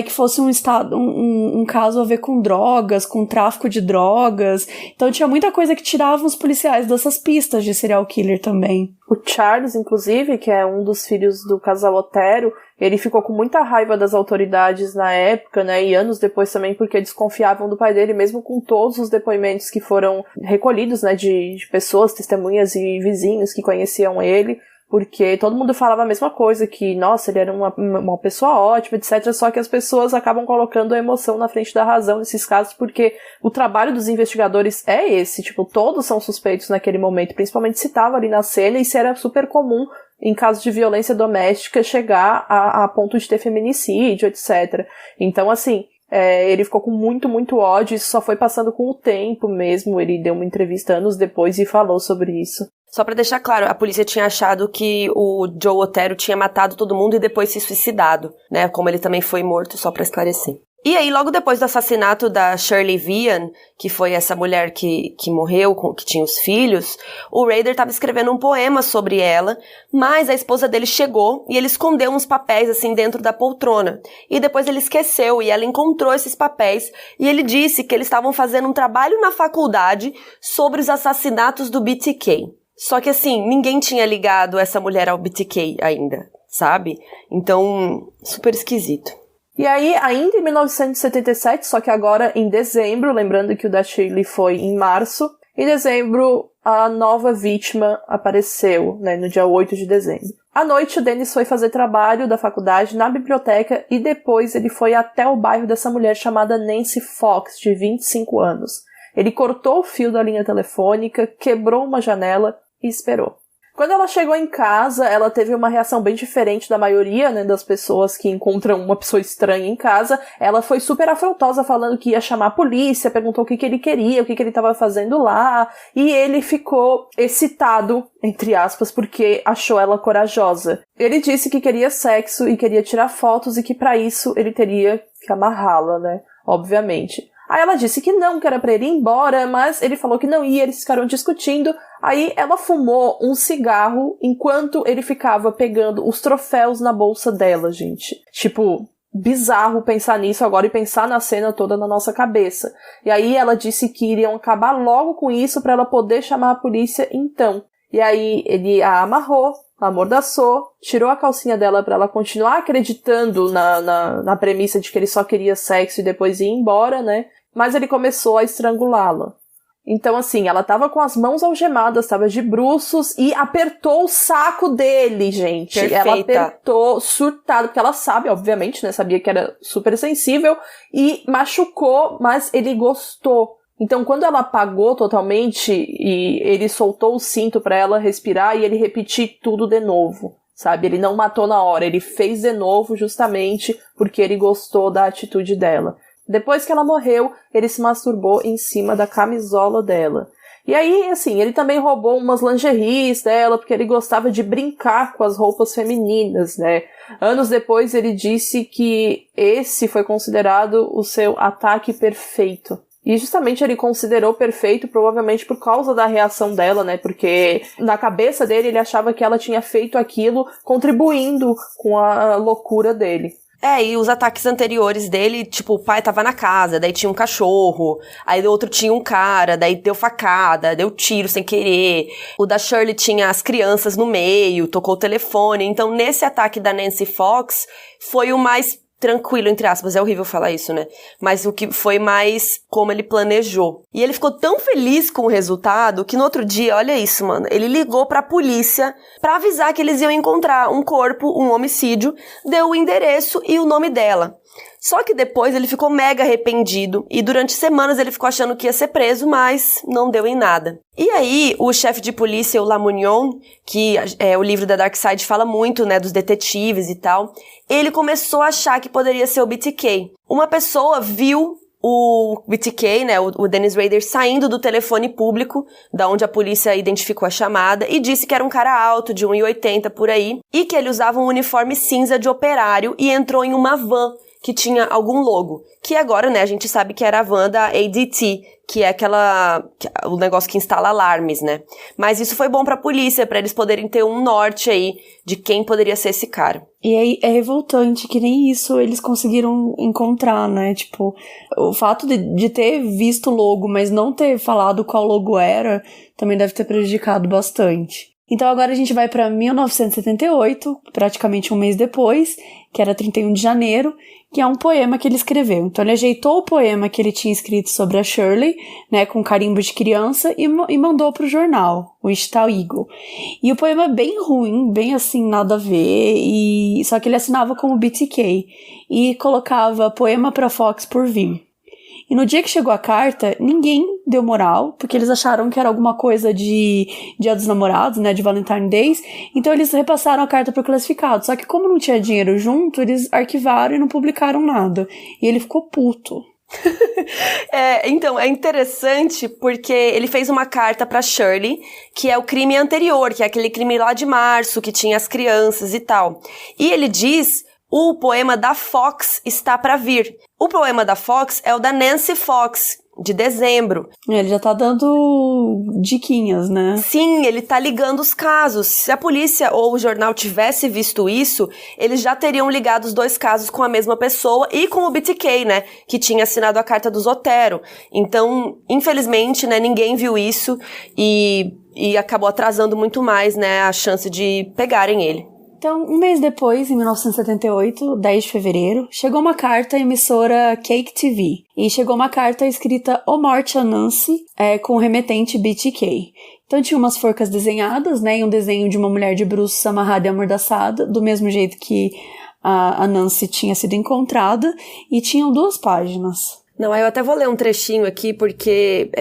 que fosse um caso a ver com drogas, com tráfico de drogas. Então tinha muita coisa que tirava os policiais dessas pistas de serial killer também. O Charles, inclusive, que é um dos filhos do casal Otero, ele ficou com muita raiva das autoridades na época, né, e anos depois também, porque desconfiavam do pai dele, mesmo com todos os depoimentos que foram recolhidos, né, de pessoas, testemunhas e vizinhos que conheciam ele, porque todo mundo falava a mesma coisa, que, nossa, ele era uma pessoa ótima, etc., só que as pessoas acabam colocando a emoção na frente da razão nesses casos, porque o trabalho dos investigadores é esse, tipo, todos são suspeitos naquele momento, principalmente se estava ali na cena, e se era super comum, em casos de violência doméstica, chegar a ponto de ter feminicídio, etc. Então, assim, ele ficou com muito, muito ódio, isso só foi passando com o tempo mesmo, ele deu uma entrevista anos depois e falou sobre isso. Só pra deixar claro, a polícia tinha achado que o Joe Otero tinha matado todo mundo e depois se suicidado, né? Como ele também foi morto, só pra esclarecer. E aí, logo depois do assassinato da Shirley Vian, que foi essa mulher que morreu, que tinha os filhos, o Rader estava escrevendo um poema sobre ela, mas a esposa dele chegou e ele escondeu uns papéis assim dentro da poltrona. E depois ele esqueceu e ela encontrou esses papéis e ele disse que eles estavam fazendo um trabalho na faculdade sobre os assassinatos do BTK. Só que assim, ninguém tinha ligado essa mulher ao BTK ainda, sabe? Então, super esquisito. E aí, ainda em 1977, só que agora em dezembro, lembrando que o da Shirley foi em março, em dezembro a nova vítima apareceu, né, no dia 8 de dezembro. À noite, o Dennis foi fazer trabalho da faculdade na biblioteca e depois ele foi até o bairro dessa mulher chamada Nancy Fox, de 25 anos. Ele cortou o fio da linha telefônica, quebrou uma janela e esperou. Quando ela chegou em casa, ela teve uma reação bem diferente da maioria, né, das pessoas que encontram uma pessoa estranha em casa. Ela foi super afrontosa, falando que ia chamar a polícia, perguntou o que ele queria, o que ele estava fazendo lá, e ele ficou excitado, entre aspas, porque achou ela corajosa. Ele disse que queria sexo e queria tirar fotos e que pra isso ele teria que amarrá-la, né, obviamente. Aí ela disse que não, que era pra ele ir embora, mas ele falou que não ia, eles ficaram discutindo. Aí ela fumou um cigarro enquanto ele ficava pegando os troféus na bolsa dela, gente. Tipo, bizarro pensar nisso agora e pensar na cena toda na nossa cabeça. E aí ela disse que iriam acabar logo com isso pra ela poder chamar a polícia então. E aí ele a amarrou, a amordaçou, tirou a calcinha dela pra ela continuar acreditando na premissa de que ele só queria sexo e depois ia embora, né? Mas ele começou a estrangulá-la. Então, assim, ela tava com as mãos algemadas, tava de bruços e apertou o saco dele, gente. Perfeita. Ela apertou, surtada, porque ela sabe, obviamente, né? Sabia que era super sensível e machucou, mas ele gostou. Então, quando ela apagou totalmente e ele soltou o cinto pra ela respirar e ele repetir tudo de novo, sabe? Ele não matou na hora, ele fez de novo justamente porque ele gostou da atitude dela. Depois que ela morreu, ele se masturbou em cima da camisola dela. E aí, assim, ele também roubou umas lingeries dela, porque ele gostava de brincar com as roupas femininas, né? Anos depois, ele disse que esse foi considerado o seu ataque perfeito. E justamente ele considerou perfeito, provavelmente por causa da reação dela, né? Porque na cabeça dele, ele achava que ela tinha feito aquilo contribuindo com a loucura dele. E os ataques anteriores dele, tipo, o pai tava na casa, daí tinha um cachorro, aí o outro tinha um cara, daí deu facada, deu tiro sem querer. O da Shirley tinha as crianças no meio, tocou o telefone. Então, nesse ataque da Nancy Fox, foi o mais tranquilo, entre aspas, é horrível falar isso, né? Mas o que foi mais como ele planejou. E ele ficou tão feliz com o resultado que no outro dia, olha isso, mano, ele ligou pra polícia pra avisar que eles iam encontrar um corpo, um homicídio, deu o endereço e o nome dela. Só que depois ele ficou mega arrependido e durante semanas ele ficou achando que ia ser preso, mas não deu em nada. E aí, o chefe de polícia, o Lamoignon, que o livro da Darkseid fala muito, né, dos detetives e tal, ele começou a achar que poderia ser o BTK. Uma pessoa viu o BTK, né, o Dennis Rader, saindo do telefone público, da onde a polícia identificou a chamada, e disse que era um cara alto, de 1,80 por aí, e que ele usava um uniforme cinza de operário e entrou em uma van que tinha algum logo, que agora, né, a gente sabe que era a van da ADT, que é o negócio que instala alarmes, né? Mas isso foi bom pra polícia, pra eles poderem ter um norte aí de quem poderia ser esse cara. E aí é revoltante que nem isso eles conseguiram encontrar, né? Tipo, o fato de ter visto o logo, mas não ter falado qual logo era, também deve ter prejudicado bastante. Então agora a gente vai pra 1978, praticamente um mês depois, que era 31 de janeiro, que é um poema que ele escreveu. Então ele ajeitou o poema que ele tinha escrito sobre a Shirley, né, com carimbo de criança, e mandou pro jornal, o Wichita Eagle. E o poema é bem ruim, bem assim, nada a ver, só que ele assinava como BTK, e colocava poema pra Fox por vir. E no dia que chegou a carta, ninguém deu moral, porque eles acharam que era alguma coisa de Dia dos Namorados, né, de Valentine's Day, então eles repassaram a carta pro classificado. Só que como não tinha dinheiro junto, eles arquivaram e não publicaram nada. E ele ficou puto. Então, é interessante porque ele fez uma carta pra Shirley, que é o crime anterior, que é aquele crime lá de março, que tinha as crianças e tal. E ele diz: o poema da Fox está pra vir. O poema da Fox é o da Nancy Fox, de dezembro. Ele já tá dando diquinhas, né? Sim, ele tá ligando os casos. Se a polícia ou o jornal tivesse visto isso, eles já teriam ligado os dois casos com a mesma pessoa e com o BTK, né? Que tinha assinado a carta do Zotero. Então, infelizmente, né, ninguém viu isso e acabou atrasando muito mais, né, a chance de pegarem ele. Então, um mês depois, em 1978, 10 de fevereiro, chegou uma carta à emissora Cake TV. E chegou uma carta escrita "O Morte a Nancy", com o remetente BTK. Então tinha umas forcas desenhadas, né, e um desenho de uma mulher de bruços amarrada e amordaçada, do mesmo jeito que a Nancy tinha sido encontrada, e tinham 2 páginas. Não, eu até vou ler um trechinho aqui porque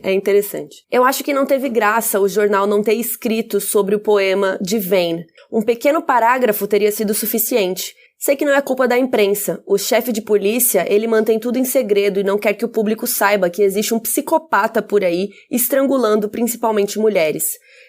é interessante. Eu acho que não teve graça o jornal não ter escrito sobre o poema de Vane. Um pequeno parágrafo teria sido suficiente. Sei que não é culpa da imprensa. O chefe de polícia, ele mantém tudo em segredo e não quer que o público saiba que existe um psicopata por aí estrangulando principalmente mulheres.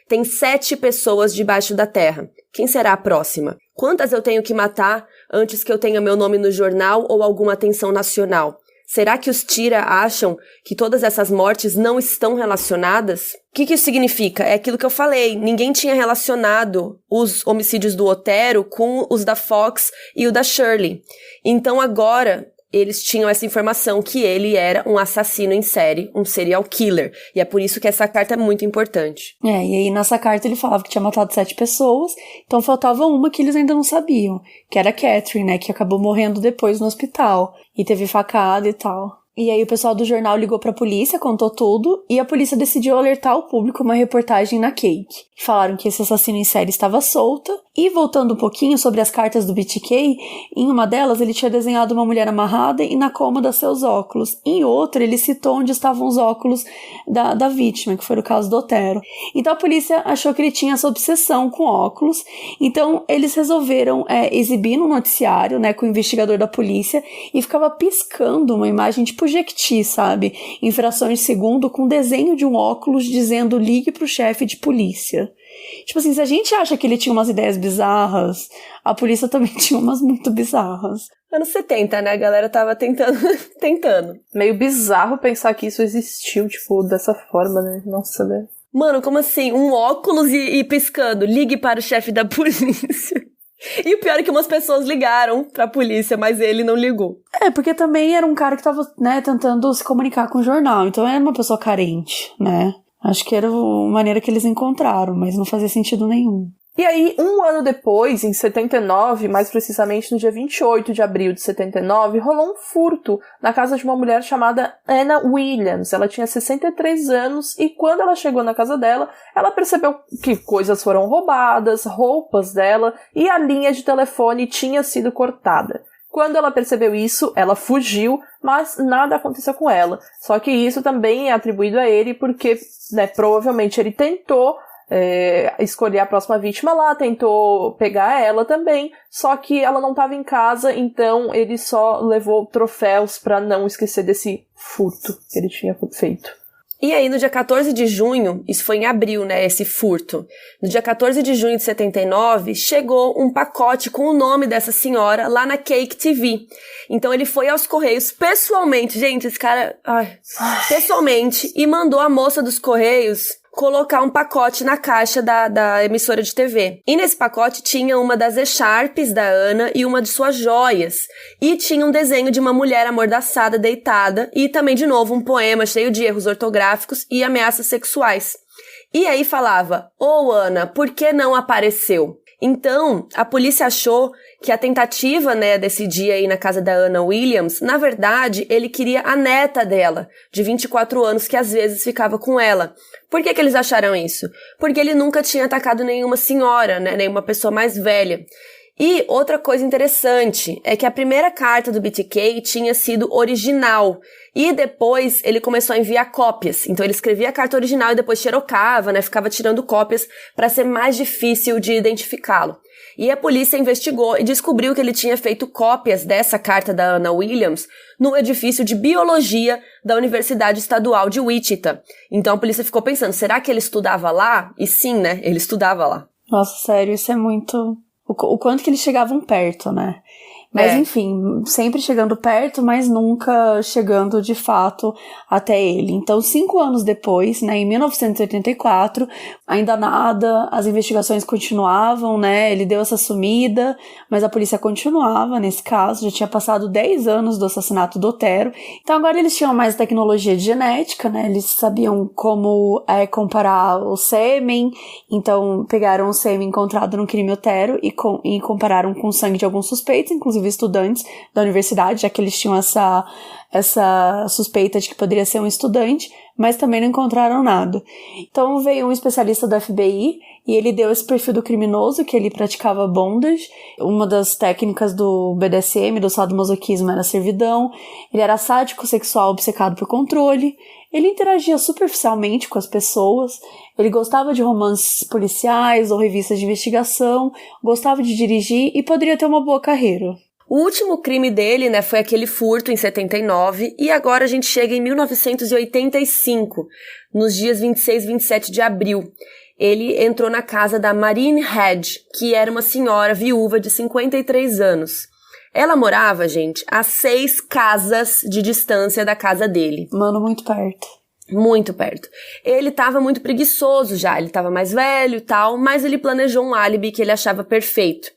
Tem 7 pessoas debaixo da terra. Quem será a próxima? Quantas eu tenho que matar antes que eu tenha meu nome no jornal ou alguma atenção nacional? Será que os Tira acham que todas essas mortes não estão relacionadas? O que isso significa? É aquilo que eu falei. Ninguém tinha relacionado os homicídios do Otero com os da Fox e o da Shirley. Então agora eles tinham essa informação que ele era um assassino em série, um serial killer. E é por isso que essa carta é muito importante. E aí nessa carta ele falava que tinha matado 7 pessoas, então faltava uma que eles ainda não sabiam, que era a Catherine, né, que acabou morrendo depois no hospital, e teve facada e tal. E aí o pessoal do jornal ligou pra polícia, contou tudo, e a polícia decidiu alertar o público uma reportagem na Cake. Falaram que esse assassino em série estava solta, e voltando um pouquinho sobre as cartas do BTK, em uma delas ele tinha desenhado uma mulher amarrada e na cômoda seus óculos. Em outra ele citou onde estavam os óculos da vítima, que foi o caso do Otero. Então a polícia achou que ele tinha essa obsessão com óculos, então eles resolveram exibir no noticiário, né, com o investigador da polícia, e ficava piscando uma imagem tipo Jequiti, sabe? Em frações de segundo, com desenho de um óculos dizendo ligue pro chefe de polícia. Tipo assim, se a gente acha que ele tinha umas ideias bizarras, a polícia também tinha umas muito bizarras. Anos 70, né? A galera tava tentando. Meio bizarro pensar que isso existiu, tipo, dessa forma, né? Nossa, né? Mano, como assim? Um óculos e piscando. Ligue para o chefe da polícia. E o pior é que umas pessoas ligaram pra polícia, mas ele não ligou. Porque também era um cara que tava, né, tentando se comunicar com o jornal. Então era uma pessoa carente, né? Acho que era a maneira que eles encontraram, mas não fazia sentido nenhum. E aí, um ano depois, em 79, mais precisamente no dia 28 de abril de 79, rolou um furto na casa de uma mulher chamada Anna Williams. Ela tinha 63 anos e quando ela chegou na casa dela, ela percebeu que coisas foram roubadas, roupas dela e a linha de telefone tinha sido cortada. Quando ela percebeu isso, ela fugiu, mas nada aconteceu com ela. Só que isso também é atribuído a ele porque, né, provavelmente ele tentou escolher a próxima vítima lá, tentou pegar ela também, só que ela não estava em casa, então ele só levou troféus para não esquecer desse furto que ele tinha feito. E aí, no dia 14 de junho, isso foi em abril, né, esse furto. No dia 14 de junho de 79, chegou um pacote com o nome dessa senhora lá na Cake TV. Então ele foi aos Correios pessoalmente, gente, esse cara, pessoalmente, e mandou a moça dos Correios colocar um pacote na caixa da emissora de TV. E nesse pacote tinha uma das echarpes da Ana e uma de suas joias. E tinha um desenho de uma mulher amordaçada, deitada, e também, de novo, um poema cheio de erros ortográficos e ameaças sexuais. E aí falava, Ana, por que não apareceu? Então, a polícia achou que a tentativa, né, desse dia aí na casa da Anna Williams, na verdade, ele queria a neta dela, de 24 anos, que às vezes ficava com ela. Por que eles acharam isso? Porque ele nunca tinha atacado nenhuma senhora, né, nenhuma pessoa mais velha. E outra coisa interessante é que a primeira carta do BTK tinha sido original e depois ele começou a enviar cópias. Então ele escrevia a carta original e depois xerocava, né, ficava tirando cópias para ser mais difícil de identificá-lo. E a polícia investigou e descobriu que ele tinha feito cópias dessa carta da Anna Williams no edifício de biologia da Universidade Estadual de Wichita. Então a polícia ficou pensando, será que ele estudava lá? E sim, né, ele estudava lá. Nossa, sério, isso é muito... O quanto que eles chegavam perto, né? Mas enfim, sempre chegando perto, mas nunca chegando de fato até ele. Então, 5 anos depois, né, em 1984, ainda nada, as investigações continuavam, né? Ele deu essa sumida, mas a polícia continuava nesse caso, já tinha passado 10 anos do assassinato do Otero. Então agora eles tinham mais tecnologia de genética, né? Eles sabiam como comparar o sêmen, então pegaram o sêmen encontrado no crime Otero e compararam com o sangue de alguns suspeitos, inclusive estudantes da universidade, já que eles tinham essa essa suspeita de que poderia ser um estudante, mas também não encontraram nada. Então veio um especialista do FBI e ele deu esse perfil do criminoso, que ele praticava bondage. Uma das técnicas do BDSM, do sadomasoquismo, era a servidão. Ele era sádico sexual obcecado por controle. Ele interagia superficialmente com as pessoas. Ele gostava de romances policiais ou revistas de investigação, gostava de dirigir e poderia ter uma boa carreira. O último crime dele, né, foi aquele furto em 79, e agora a gente chega em 1985, nos dias 26 e 27 de abril. Ele entrou na casa da Marine Hedge, que era uma senhora viúva de 53 anos. Ela morava, gente, a 6 casas de distância da casa dele. Mano, muito perto. Muito perto. Ele tava muito preguiçoso já, ele tava mais velho e tal, mas ele planejou um álibi que ele achava perfeito.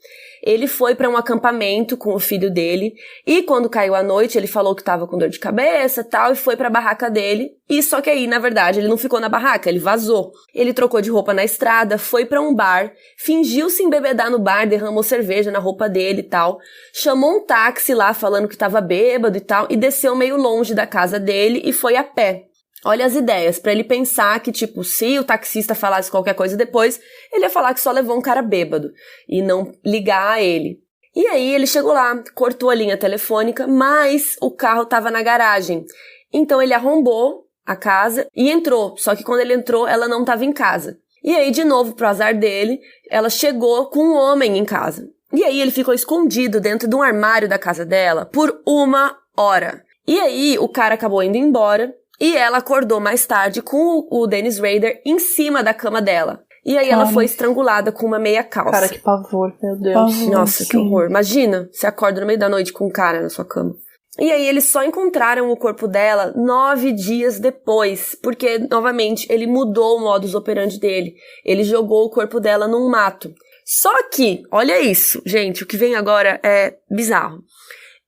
Ele foi para um acampamento com o filho dele e quando caiu a noite ele falou que tava com dor de cabeça e tal e foi pra barraca dele. E só que aí, na verdade, ele não ficou na barraca, ele vazou. Ele trocou de roupa na estrada, foi pra um bar, fingiu se embebedar no bar, derramou cerveja na roupa dele e tal, chamou um táxi lá falando que tava bêbado e tal e desceu meio longe da casa dele e foi a pé. Olha as ideias, pra ele pensar que, tipo, se o taxista falasse qualquer coisa depois, ele ia falar que só levou um cara bêbado e não ligar a ele. E aí ele chegou lá, cortou a linha telefônica, mas o carro tava na garagem. Então ele arrombou a casa e entrou, só que quando ele entrou, ela não tava em casa. E aí, de novo, pro azar dele, ela chegou com um homem em casa. E aí ele ficou escondido dentro de um armário da casa dela por 1 hora. E aí o cara acabou indo embora. E ela acordou mais tarde com o Dennis Rader em cima da cama dela. E aí ela foi estrangulada com uma meia calça. Cara, que pavor, meu Deus. Nossa, sim. Que horror. Imagina, você acorda no meio da noite com um cara na sua cama. E aí eles só encontraram o corpo dela 9 dias depois, porque, novamente, ele mudou o modus operandi dele. Ele jogou o corpo dela num mato. Só que, olha isso, gente, o que vem agora é bizarro.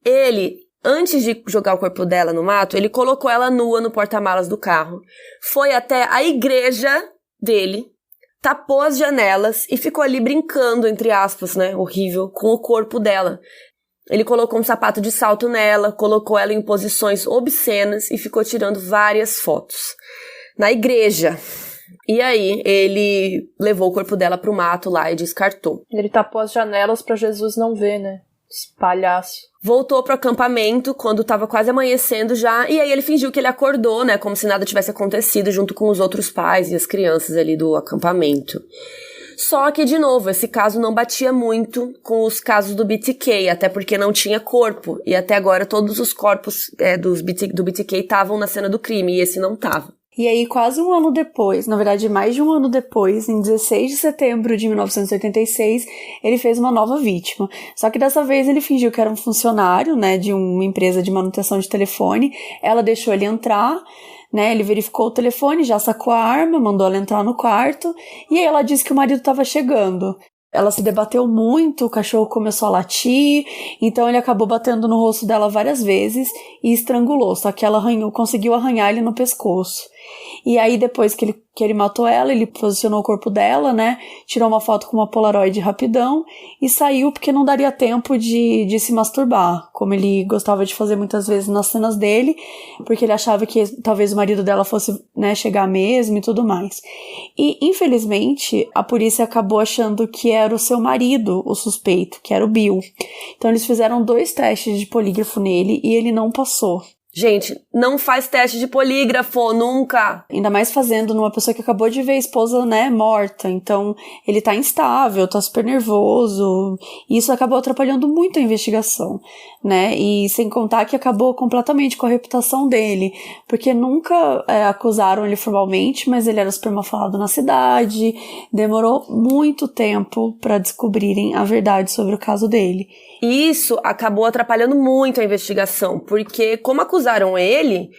Ele... Antes de jogar o corpo dela no mato, ele colocou ela nua no porta-malas do carro, foi até a igreja dele, tapou as janelas e ficou ali brincando, entre aspas, né, horrível, com o corpo dela. Ele colocou um sapato de salto nela, colocou ela em posições obscenas e ficou tirando várias fotos. Na igreja. E aí, ele levou o corpo dela pro mato lá e descartou. Ele tapou as janelas pra Jesus não ver, né? Esse palhaço. Voltou pro acampamento quando tava quase amanhecendo já, e aí ele fingiu que ele acordou, né, como se nada tivesse acontecido, junto com os outros pais e as crianças ali do acampamento. Só que, de novo, esse caso não batia muito com os casos do BTK, até porque não tinha corpo, e até agora todos os corpos do BTK estavam na cena do crime, e esse não tava. E aí, quase um ano depois, na verdade mais de um ano depois, em 16 de setembro de 1986, ele fez uma nova vítima. Só que dessa vez ele fingiu que era um funcionário, né, de uma empresa de manutenção de telefone. Ela deixou ele entrar, né, ele verificou o telefone, já sacou a arma, mandou ela entrar no quarto, e aí ela disse que o marido estava chegando. Ela se debateu muito, o cachorro começou a latir, então ele acabou batendo no rosto dela várias vezes e estrangulou, só que ela conseguiu arranhar ele no pescoço. E aí depois que ele matou ela, ele posicionou o corpo dela, né, tirou uma foto com uma Polaroid rapidão e saiu porque não daria tempo de se masturbar, como ele gostava de fazer muitas vezes nas cenas dele, porque ele achava que talvez o marido dela fosse, né, chegar mesmo e tudo mais. E infelizmente a polícia acabou achando que era o seu marido o suspeito, que era o Bill. Então eles fizeram 2 testes de polígrafo nele e ele não passou. Gente, não faz teste de polígrafo, nunca! Ainda mais fazendo numa pessoa que acabou de ver a esposa, né, morta. Então, ele tá instável, tá super nervoso. E isso acabou atrapalhando muito a investigação, né? E sem contar que acabou completamente com a reputação dele. Porque nunca acusaram ele formalmente, mas ele era super mal falado na cidade. Demorou muito tempo pra descobrirem a verdade sobre o caso dele. E isso acabou atrapalhando muito a investigação, porque como acusaram ele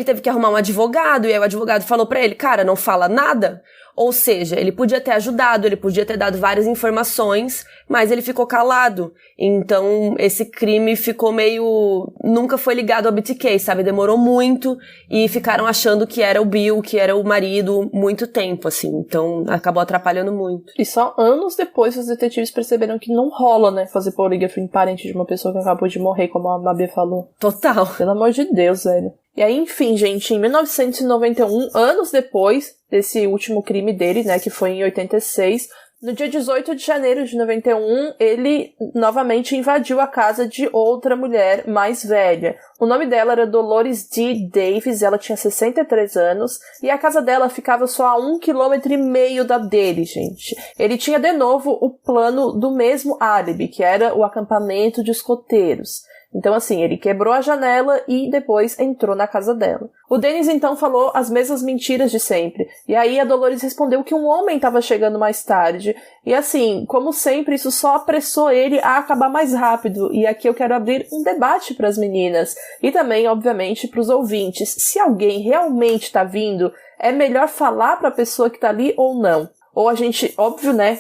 teve que arrumar um advogado, e aí o advogado falou pra ele, cara, não fala nada, Ou seja, ele podia ter ajudado, ele podia ter dado várias informações, mas ele ficou calado. Então, esse crime ficou meio... nunca foi ligado ao BTK, sabe? Demorou muito e ficaram achando que era o Bill, que era o marido, muito tempo, assim. Então, acabou atrapalhando muito. E só anos depois os detetives perceberam que não rola, né? Fazer polígrafo em parente de uma pessoa que acabou de morrer, como a Mabê falou. Total. Pelo amor de Deus, velho. E aí, enfim, gente, em 1991, anos depois desse último crime dele, né, que foi em 86, no dia 18 de janeiro de 91, ele novamente invadiu a casa de outra mulher mais velha. O nome dela era Dolores D. Davis, ela tinha 63 anos, e a casa dela ficava só a 1,5 km da dele, gente. Ele tinha de novo o plano do mesmo álibi, que era o acampamento de escoteiros. Então, assim, ele quebrou a janela e depois entrou na casa dela. O Dennis, então, falou as mesmas mentiras de sempre. E aí a Dolores respondeu que um homem estava chegando mais tarde. E assim, como sempre, isso só apressou ele a acabar mais rápido. E aqui eu quero abrir um debate para as meninas. E também, obviamente, para os ouvintes. Se alguém realmente está vindo, é melhor falar para a pessoa que está ali ou não? Ou a gente, óbvio, né,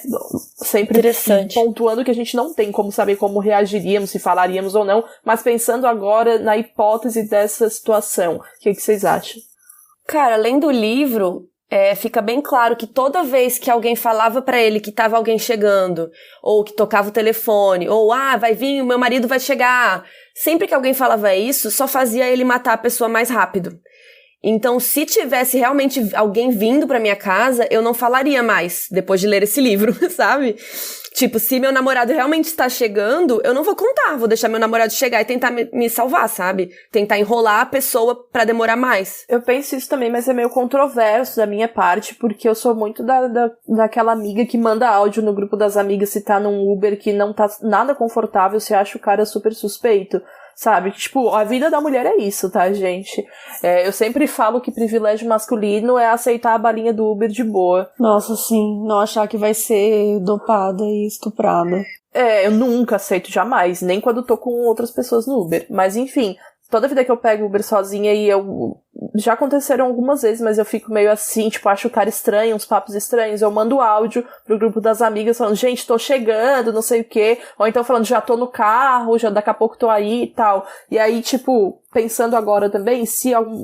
sempre pontuando que a gente não tem como saber como reagiríamos, se falaríamos ou não, mas pensando agora na hipótese dessa situação, o que vocês acham? Cara, além do livro, fica bem claro que toda vez que alguém falava pra ele que tava alguém chegando, ou que tocava o telefone, ou, vai vir, o meu marido vai chegar, sempre que alguém falava isso, só fazia ele matar a pessoa mais rápido. Então, se tivesse realmente alguém vindo pra minha casa, eu não falaria mais, depois de ler esse livro, sabe? Tipo, se meu namorado realmente está chegando, eu não vou contar, vou deixar meu namorado chegar e tentar me salvar, sabe? Tentar enrolar a pessoa pra demorar mais. Eu penso isso também, mas é meio controverso da minha parte, porque eu sou muito daquela amiga que manda áudio no grupo das amigas se tá num Uber que não tá nada confortável, se acha o cara super suspeito. Sabe? Tipo, a vida da mulher é isso, tá, gente? Eu sempre falo que privilégio masculino é aceitar a balinha do Uber de boa. Nossa, sim. Não achar que vai ser dopada e estuprada. Eu nunca aceito, jamais. Nem quando tô com outras pessoas no Uber. Mas, enfim, toda vida que eu pego Uber sozinha e já aconteceram algumas vezes, mas eu fico meio assim, tipo, acho o cara estranho, uns papos estranhos. Eu mando áudio pro grupo das amigas falando, gente, tô chegando, não sei o quê. Ou então falando, já tô no carro, já daqui a pouco tô aí e tal. E aí, tipo, pensando agora também,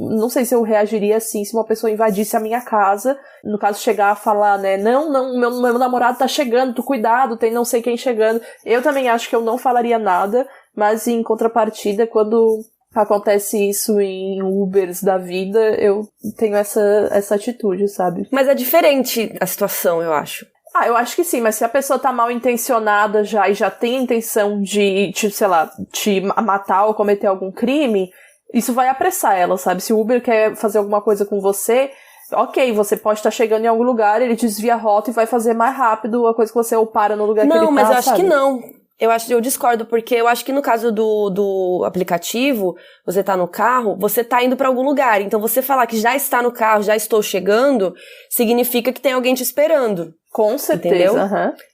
não sei se eu reagiria assim se uma pessoa invadisse a minha casa. No caso, chegar a falar, né, não, meu namorado tá chegando, tu cuidado, tem não sei quem chegando. Eu também acho que eu não falaria nada, mas em contrapartida, quando acontece isso em Ubers da vida, eu tenho essa atitude, sabe? Mas é diferente a situação, eu acho. Eu acho que sim, mas se a pessoa tá mal intencionada já e já tem a intenção de sei lá, te matar ou cometer algum crime, isso vai apressar ela, sabe? Se o Uber quer fazer alguma coisa com você, ok, você pode estar chegando em algum lugar, ele desvia a rota e vai fazer mais rápido a coisa que você ou para no lugar que ele tá, Não, mas eu acho sabe? que não. Eu discordo, porque eu acho que no caso do aplicativo, você tá no carro, você tá indo pra algum lugar. Então, você falar que já está no carro, já estou chegando, significa que tem alguém te esperando. Com certeza. Entendeu?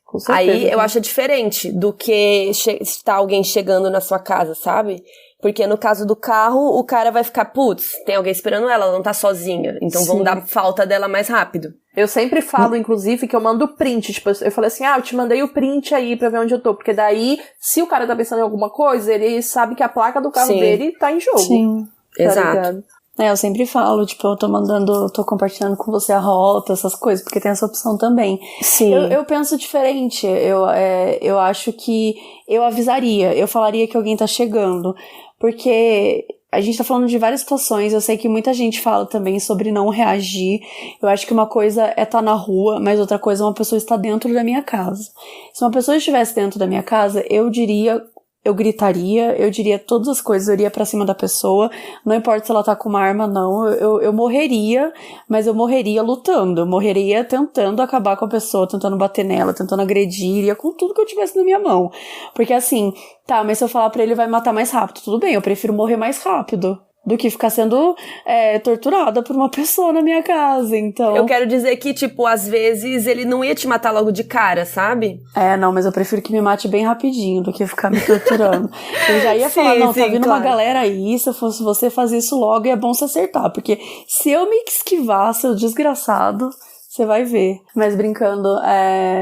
Com certeza. Aí, eu acho diferente do que estar alguém chegando na sua casa, sabe? Porque no caso do carro, o cara vai ficar, putz, tem alguém esperando ela não tá sozinha. Então, vão dar falta dela mais rápido. Eu sempre falo, inclusive, que eu mando print. Tipo, eu falei assim, eu te mandei o print aí pra ver onde eu tô. Porque daí, se o cara tá pensando em alguma coisa, ele sabe que a placa do carro dele tá em jogo. Sim, tá exato. Ligado? Eu sempre falo, tipo, eu tô compartilhando com você a rota, essas coisas, porque tem essa opção também. Sim. Eu penso diferente, eu acho que eu avisaria, eu falaria que alguém tá chegando, porque a gente tá falando de várias situações, eu sei que muita gente fala também sobre não reagir, eu acho que uma coisa é estar na rua, mas outra coisa é uma pessoa estar dentro da minha casa. Se uma pessoa estivesse dentro da minha casa, eu gritaria, eu diria todas as coisas, eu iria pra cima da pessoa, não importa se ela tá com uma arma, não, eu morreria, mas eu morreria lutando, eu morreria tentando acabar com a pessoa, tentando bater nela, tentando agredir, iria com tudo que eu tivesse na minha mão. Porque assim, mas se eu falar pra ele vai matar mais rápido, tudo bem, eu prefiro morrer mais rápido do que ficar sendo torturada por uma pessoa na minha casa, então... Eu quero dizer que, tipo, às vezes ele não ia te matar logo de cara, sabe? Não, mas eu prefiro que me mate bem rapidinho do que ficar me torturando. Eu já ia falar, tá vindo uma galera aí, se eu fosse você fazer isso logo, e é bom se acertar, porque se eu me esquivar, seu desgraçado, Você vai ver. Mas brincando,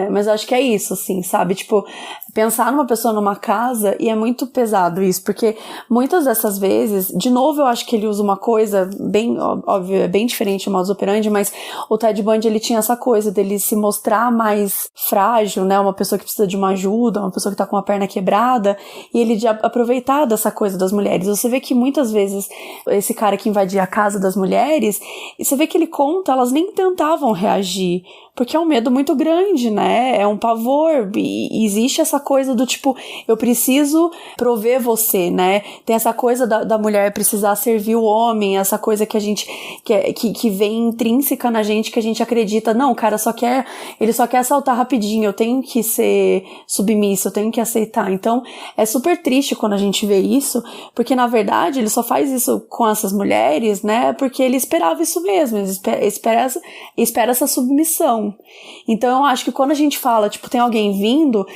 mas eu acho que é isso, assim, sabe? Tipo, pensar numa pessoa numa casa, e é muito pesado isso, porque muitas dessas vezes, de novo eu acho que ele usa uma coisa bem, óbvio, é bem diferente do modus operandi, mas o Ted Bundy, ele tinha essa coisa dele se mostrar mais frágil, né? Uma pessoa que precisa de uma ajuda, uma pessoa que tá com a perna quebrada, e ele de aproveitar dessa coisa das mulheres. Você vê que muitas vezes esse cara que invadia a casa das mulheres, e você vê que ele conta, elas nem tentavam reagir, porque é um medo muito grande, né? É um pavor, e existe essa coisa do tipo, eu preciso prover você, né? Tem essa coisa da mulher precisar servir o homem, essa coisa que a gente, que vem intrínseca na gente, que a gente acredita, não, o cara ele só quer saltar rapidinho, eu tenho que ser submissa, eu tenho que aceitar. Então, é super triste quando a gente vê isso, porque na verdade ele só faz isso com essas mulheres, né? Porque ele esperava isso mesmo, ele espera essa submissão. Então eu acho que quando a gente fala, tipo, tem alguém vindo,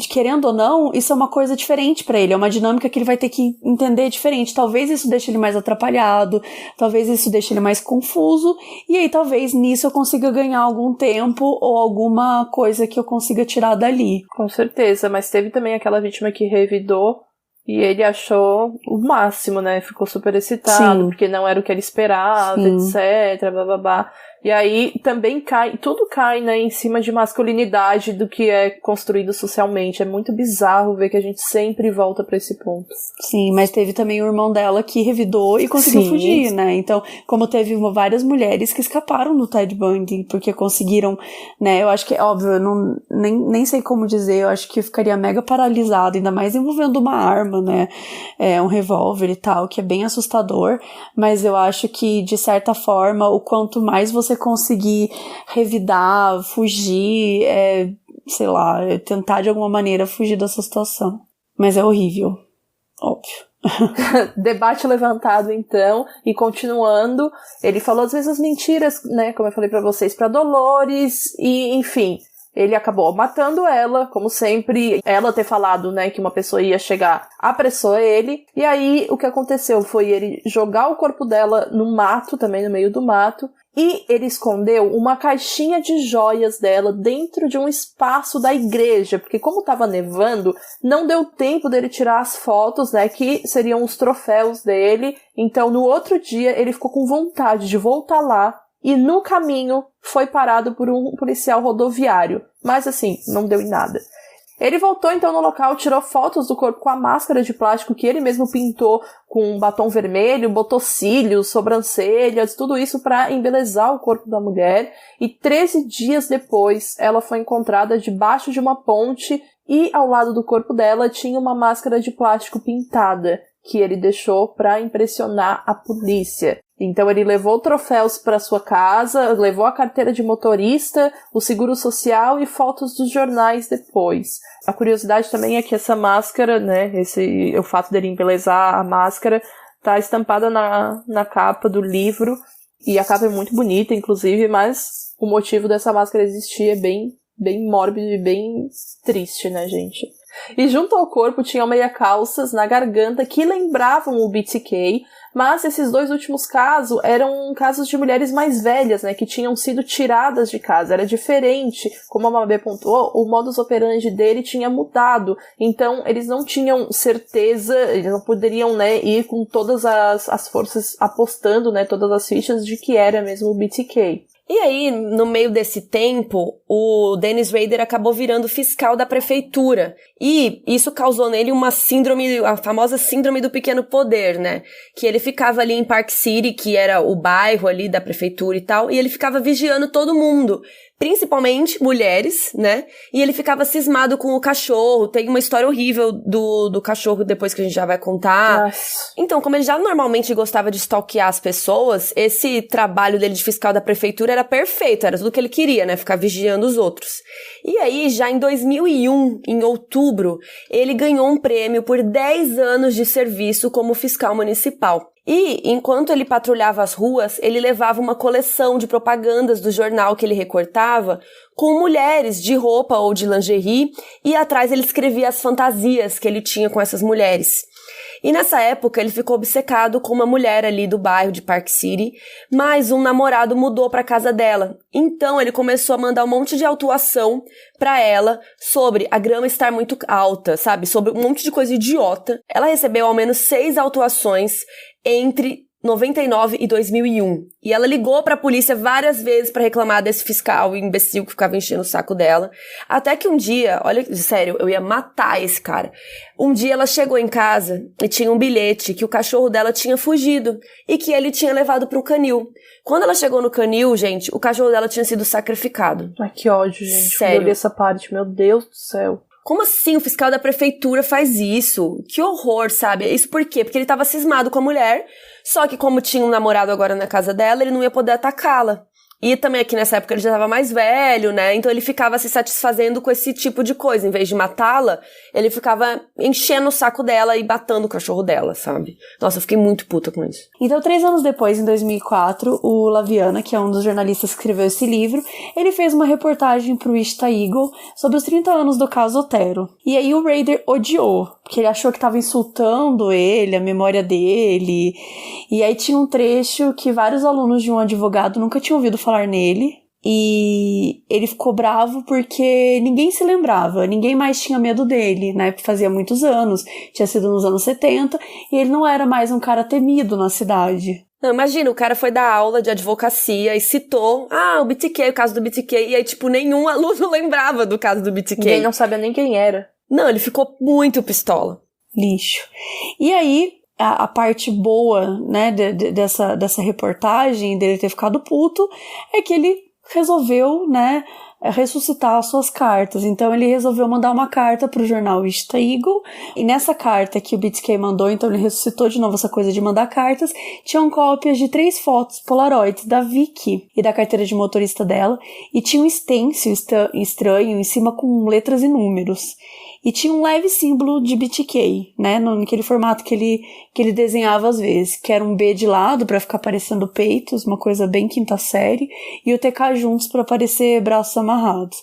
querendo ou não, isso é uma coisa diferente pra ele, é uma dinâmica que ele vai ter que entender diferente. Talvez isso deixe ele mais atrapalhado, talvez isso deixe ele mais confuso, e aí talvez nisso eu consiga ganhar algum tempo ou alguma coisa que eu consiga tirar dali. Com certeza, mas teve também aquela vítima que revidou e ele achou o máximo, né? Ficou super excitado, sim, porque não era o que ele esperava, sim, etc, blá. E aí também tudo cai, né, em cima de masculinidade do que é construído socialmente. É muito bizarro ver que a gente sempre volta pra esse ponto. Sim, mas teve também o irmão dela que revidou e conseguiu, sim, fugir, né? Então, como teve várias mulheres que escaparam do Ted Bundy, porque conseguiram, né? Eu acho que, óbvio, eu nem sei como dizer, eu acho que eu ficaria mega paralisada, ainda mais envolvendo uma arma, né? Um revólver e tal, que é bem assustador, mas eu acho que, de certa forma, o quanto mais você conseguir revidar, fugir, sei lá, tentar de alguma maneira fugir dessa situação. Mas é horrível, óbvio. Debate levantado, então, e continuando, ele falou às vezes as mentiras, né, como eu falei pra vocês, pra Dolores, e enfim, ele acabou matando ela, como sempre. Ela ter falado, né, que uma pessoa ia chegar, apressou ele, e aí o que aconteceu foi ele jogar o corpo dela no mato, também no meio do mato, e ele escondeu uma caixinha de joias dela dentro de um espaço da igreja, porque como estava nevando, não deu tempo dele tirar as fotos, né, que seriam os troféus dele. Então, no outro dia, ele ficou com vontade de voltar lá, e no caminho foi parado por um policial rodoviário. Mas assim, não deu em nada. Ele voltou então no local, tirou fotos do corpo com a máscara de plástico que ele mesmo pintou com um batom vermelho, botou cílios, sobrancelhas, tudo isso para embelezar o corpo da mulher. E 13 dias depois, ela foi encontrada debaixo de uma ponte e ao lado do corpo dela tinha uma máscara de plástico pintada que ele deixou para impressionar a polícia. Então ele levou troféus para sua casa, levou a carteira de motorista, o seguro social e fotos dos jornais depois. A curiosidade também é que essa máscara, né, o fato dele embelezar a máscara, tá estampada na capa do livro, e a capa é muito bonita, inclusive, mas o motivo dessa máscara existir é bem mórbido e bem triste, né, gente? E junto ao corpo tinham meia-calças na garganta que lembravam o BTK, mas esses dois últimos casos eram casos de mulheres mais velhas, né, que tinham sido tiradas de casa. Era diferente, como a Mabê pontuou, o modus operandi dele tinha mudado. Então, eles não tinham certeza, eles não poderiam, né, ir com todas as forças apostando, né, todas as fichas de que era mesmo o BTK. E aí, no meio desse tempo, o Dennis Rader acabou virando fiscal da prefeitura. E isso causou nele uma síndrome, a famosa síndrome do pequeno poder, né? Que ele ficava ali em Park City, que era o bairro ali da prefeitura e tal, e ele ficava vigiando todo mundo. Principalmente mulheres, né? E ele ficava cismado com o cachorro. Tem uma história horrível do cachorro depois que a gente já vai contar. Nossa. Então, como ele já normalmente gostava de stalkear as pessoas, esse trabalho dele de fiscal da prefeitura era perfeito, era tudo que ele queria, né? Ficar vigiando os outros. E aí, já em 2001, em outubro, ele ganhou um prêmio por 10 anos de serviço como fiscal municipal. E, enquanto ele patrulhava as ruas, ele levava uma coleção de propagandas do jornal que ele recortava com mulheres de roupa ou de lingerie, e atrás ele escrevia as fantasias que ele tinha com essas mulheres. E nessa época ele ficou obcecado com uma mulher ali do bairro de Park City, mas um namorado mudou pra casa dela. Então ele começou a mandar um monte de autuação pra ela sobre a grama estar muito alta, sabe? Sobre um monte de coisa idiota. Ela recebeu ao menos 6 autuações entre 99 e 2001. E ela ligou pra polícia várias vezes pra reclamar desse fiscal imbecil que ficava enchendo o saco dela. Até que um dia, olha, sério, eu ia matar esse cara. Um dia ela chegou em casa e tinha um bilhete que o cachorro dela tinha fugido e que ele tinha levado pro canil. Quando ela chegou no canil, gente, o cachorro dela tinha sido sacrificado. Ai, que ódio, gente. Sério. Eu li essa parte, meu Deus do céu. Como assim o fiscal da prefeitura faz isso? Que horror, sabe? Isso por quê? Porque ele tava cismado com a mulher, só que como tinha um namorado agora na casa dela, ele não ia poder atacá-la. E também aqui nessa época ele já tava mais velho, né? Então ele ficava se satisfazendo com esse tipo de coisa. Em vez de matá-la, ele ficava enchendo o saco dela e batendo o cachorro dela, sabe? Nossa, eu fiquei muito puta com isso. Então, 3 anos depois, em 2004, o Laviana, que é um dos jornalistas que escreveu esse livro, ele fez uma reportagem pro Wichita Eagle sobre os 30 anos do caso Otero. E aí o Rader odiou, porque ele achou que tava insultando ele, a memória dele. E aí tinha um trecho que vários alunos de um advogado nunca tinham ouvido falar nele. E ele ficou bravo porque ninguém se lembrava, ninguém mais tinha medo dele, né? Porque fazia muitos anos, tinha sido nos anos 70, e ele não era mais um cara temido na cidade. Não, imagina, o cara foi dar aula de advocacia e citou, o BTK, o caso do BTK, e aí, tipo, nenhum aluno lembrava do caso do BTK. Ninguém não sabia nem quem era. Não, ele ficou muito pistola. Lixo. E aí, a parte boa, né, dessa reportagem, dele ter ficado puto, é que ele resolveu, né, ressuscitar as suas cartas. Então ele resolveu mandar uma carta pro jornal Wichita Eagle, e nessa carta que o BTK mandou, então ele ressuscitou de novo essa coisa de mandar cartas, tinham cópias de 3 fotos polaroids da Vicky e da carteira de motorista dela, e tinha um stencil estranho em cima com letras e números. E tinha um leve símbolo de BTK, né, naquele formato que ele desenhava às vezes, que era um B de lado pra ficar parecendo peitos, uma coisa bem quinta série, e o TK juntos pra parecer braços amarrados.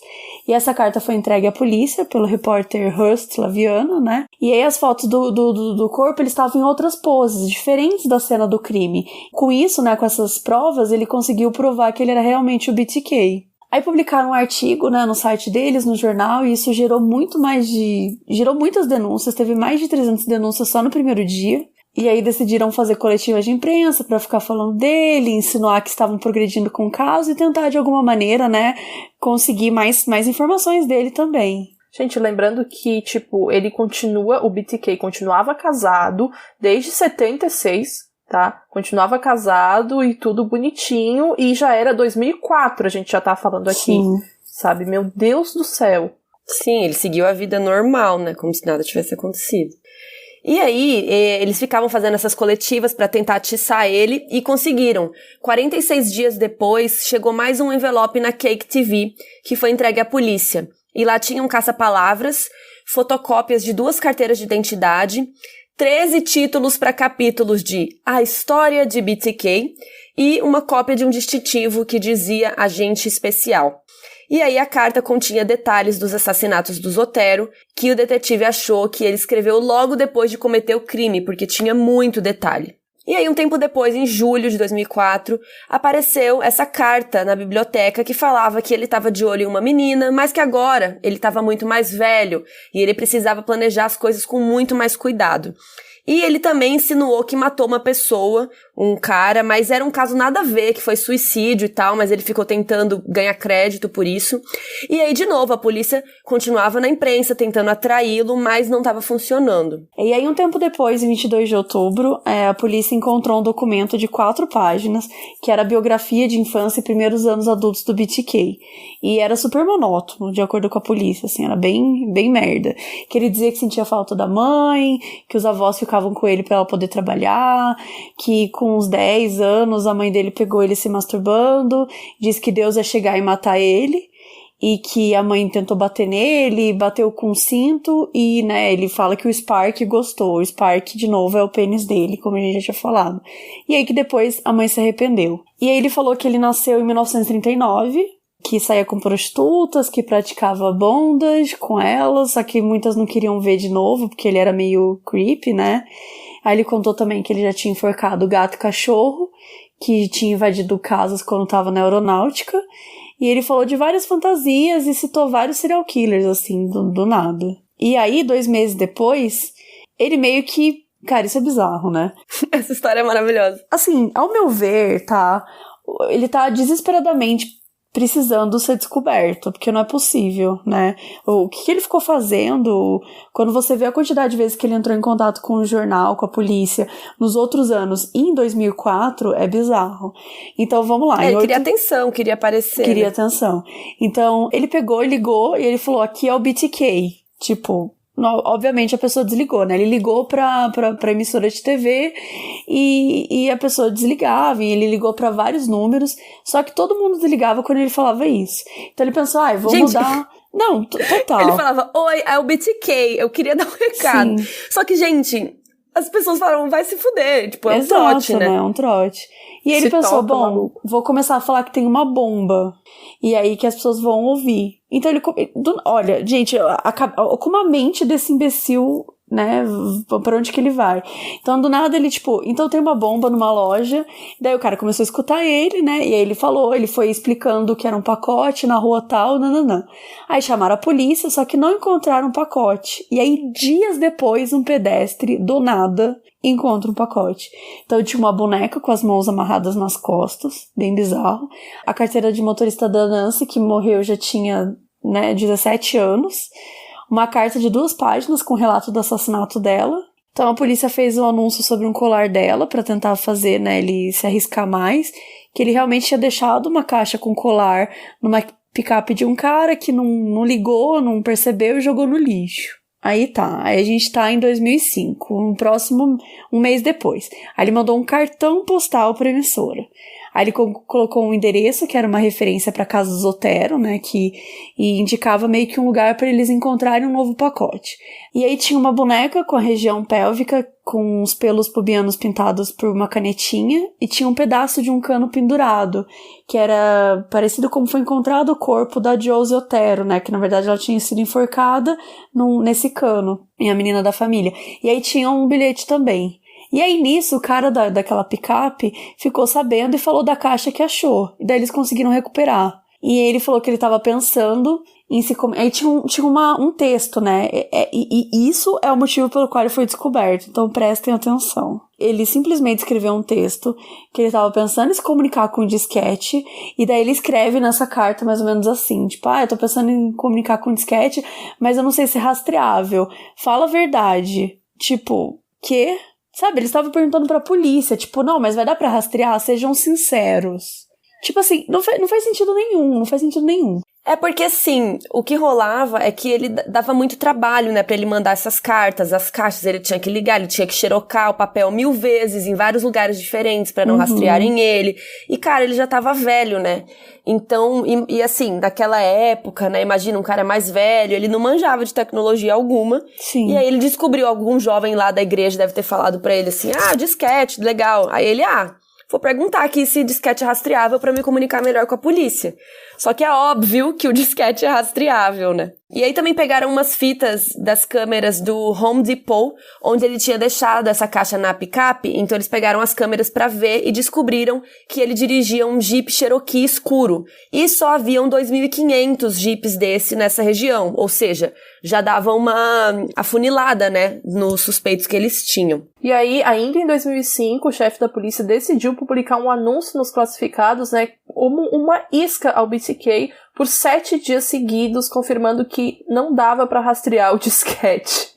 E essa carta foi entregue à polícia pelo repórter Hurst Laviana, né, e aí as fotos do corpo, eles estavam em outras poses, diferentes da cena do crime. Com isso, né, com essas provas, ele conseguiu provar que ele era realmente o BTK. Aí publicaram um artigo, né, no site deles, no jornal, e isso gerou muitas denúncias, teve mais de 300 denúncias só no primeiro dia. E aí decidiram fazer coletivas de imprensa pra ficar falando dele, insinuar que estavam progredindo com o caso e tentar de alguma maneira, né, conseguir mais informações dele também. Gente, lembrando que, tipo, o BTK continuava casado desde 76, tá? Continuava casado e tudo bonitinho, e já era 2004, a gente já tá falando aqui. Sim. Sabe? Meu Deus do céu. Sim, ele seguiu a vida normal, né? Como se nada tivesse acontecido. E aí, eles ficavam fazendo essas coletivas pra tentar atiçar ele e conseguiram. 46 dias depois, chegou mais um envelope na Cake TV, que foi entregue à polícia. E lá tinha um caça-palavras, fotocópias de 2 carteiras de identidade, 13 títulos para capítulos de A História de BTK e uma cópia de um distintivo que dizia Agente Especial. E aí a carta continha detalhes dos assassinatos dos Otero, que o detetive achou que ele escreveu logo depois de cometer o crime, porque tinha muito detalhe. E aí, um tempo depois, em julho de 2004, apareceu essa carta na biblioteca que falava que ele estava de olho em uma menina, mas que agora ele estava muito mais velho e ele precisava planejar as coisas com muito mais cuidado. E ele também insinuou que matou uma pessoa, um cara, mas era um caso nada a ver, que foi suicídio e tal, mas ele ficou tentando ganhar crédito por isso. E aí, de novo, a polícia continuava na imprensa tentando atraí-lo, mas não estava funcionando. E aí, um tempo depois, em 22 de outubro, a polícia encontrou um documento de 4 páginas, que era a biografia de infância e primeiros anos adultos do BTK. E era super monótono, de acordo com a polícia, assim, era bem merda. Que ele dizia que sentia falta da mãe, que os avós ficavam com ele pra ela poder trabalhar, que com uns 10 anos a mãe dele pegou ele se masturbando, disse que Deus ia chegar e matar ele, e que a mãe tentou bater nele, bateu com um cinto, e, né, ele fala que o Spark gostou. O Spark, de novo, é o pênis dele, como a gente já tinha falado. E aí que depois a mãe se arrependeu. E aí ele falou que ele nasceu em 1939, que saía com prostitutas, que praticava bondage com elas, só que muitas não queriam ver de novo, porque ele era meio creepy, né? Aí ele contou também que ele já tinha enforcado gato e cachorro, que tinha invadido casas quando tava na aeronáutica. E ele falou de várias fantasias e citou vários serial killers, assim, do nada. E aí, 2 meses depois, ele meio que... Cara, isso é bizarro, né? Essa história é maravilhosa. Assim, ao meu ver, tá? Ele tá desesperadamente precisando ser descoberto, porque não é possível, né? O que ele ficou fazendo, quando você vê a quantidade de vezes que ele entrou em contato com o jornal, com a polícia, nos outros anos, e em 2004, é bizarro. Então, vamos lá. Ele queria atenção, queria aparecer. Queria né? atenção. Então, ele pegou, ligou, e ele falou, aqui é o BTK. Tipo... Obviamente a pessoa desligou, né? Ele ligou pra emissora de TV e a pessoa desligava, e ele ligou pra vários números, só que todo mundo desligava quando ele falava isso. Então ele pensou, vou mudar... Não, total. Ele falava, oi, é o BTK, eu queria dar um recado. Sim. Só que, gente, as pessoas falaram, vai se fuder, tipo, é um trote, né? É um trote. E ele pensou, vou começar a falar que tem uma bomba. E aí que as pessoas vão ouvir. Então ele... Olha, gente, como a mente desse imbecil, né, pra onde que ele vai? Então, do nada, ele, tipo... Então tem uma bomba numa loja. Daí o cara começou a escutar ele, né? E aí ele falou, ele foi explicando que era um pacote na rua tal, nananã. Aí chamaram a polícia, só que não encontraram o pacote. E aí, dias depois, um pedestre, do nada... encontra um pacote. Então tinha uma boneca com as mãos amarradas nas costas, bem bizarro. A carteira de motorista da Nancy, que morreu, já tinha, né, 17 anos. Uma carta de 2 páginas com relato do assassinato dela. Então a polícia fez um anúncio sobre um colar dela para tentar fazer, né, ele se arriscar mais. Que ele realmente tinha deixado uma caixa com colar numa picape de um cara que não ligou, não percebeu e jogou no lixo. Aí a gente tá em 2005, um mês depois. Aí ele mandou um cartão postal pra emissora. Aí ele colocou um endereço, que era uma referência pra casa do Zotero, né, e indicava meio que um lugar pra eles encontrarem um novo pacote. E aí tinha uma boneca com a região pélvica, com os pelos pubianos pintados por uma canetinha, e tinha um pedaço de um cano pendurado, que era parecido como foi encontrado o corpo da Josie Otero, né, que na verdade ela tinha sido enforcada nesse cano, e a menina da família. E aí tinha um bilhete também. E aí nisso o cara daquela picape ficou sabendo e falou da caixa que achou, e daí eles conseguiram recuperar. E ele falou que ele estava pensando em se... Aí tinha um texto, né? E isso é o motivo pelo qual ele foi descoberto. Então prestem atenção. Ele simplesmente escreveu um texto que ele estava pensando em se comunicar com o disquete. E daí ele escreve nessa carta mais ou menos assim. Tipo, eu tô pensando em comunicar com o disquete, mas eu não sei se é rastreável. Fala a verdade. Tipo, quê? Sabe, eles estavam perguntando pra polícia. Tipo, não, mas vai dar pra rastrear? Sejam sinceros. Tipo assim, não faz sentido nenhum. É porque, assim, o que rolava é que ele dava muito trabalho, né, pra ele mandar essas cartas, as caixas, ele tinha que ligar, ele tinha que xerocar o papel 1000 vezes em vários lugares diferentes pra não rastrearem ele. E, cara, ele já tava velho, né? Então, e assim, naquela época, né, imagina, um cara mais velho, ele não manjava de tecnologia alguma. Sim. E aí ele descobriu, algum jovem lá da igreja deve ter falado pra ele assim, disquete, legal. Aí ele, vou perguntar aqui se disquete é rastreável pra me comunicar melhor com a polícia. Só que é óbvio que o disquete é rastreável, né? E aí também pegaram umas fitas das câmeras do Home Depot, onde ele tinha deixado essa caixa na picape, então eles pegaram as câmeras pra ver e descobriram que ele dirigia um Jeep Cherokee escuro. E só haviam 2.500 Jeeps desse nessa região, ou seja, já dava uma afunilada, né, nos suspeitos que eles tinham. E aí, ainda em 2005, o chefe da polícia decidiu publicar um anúncio nos classificados, né, como uma isca ao BTK por 7 dias seguidos, confirmando que não dava pra rastrear o disquete.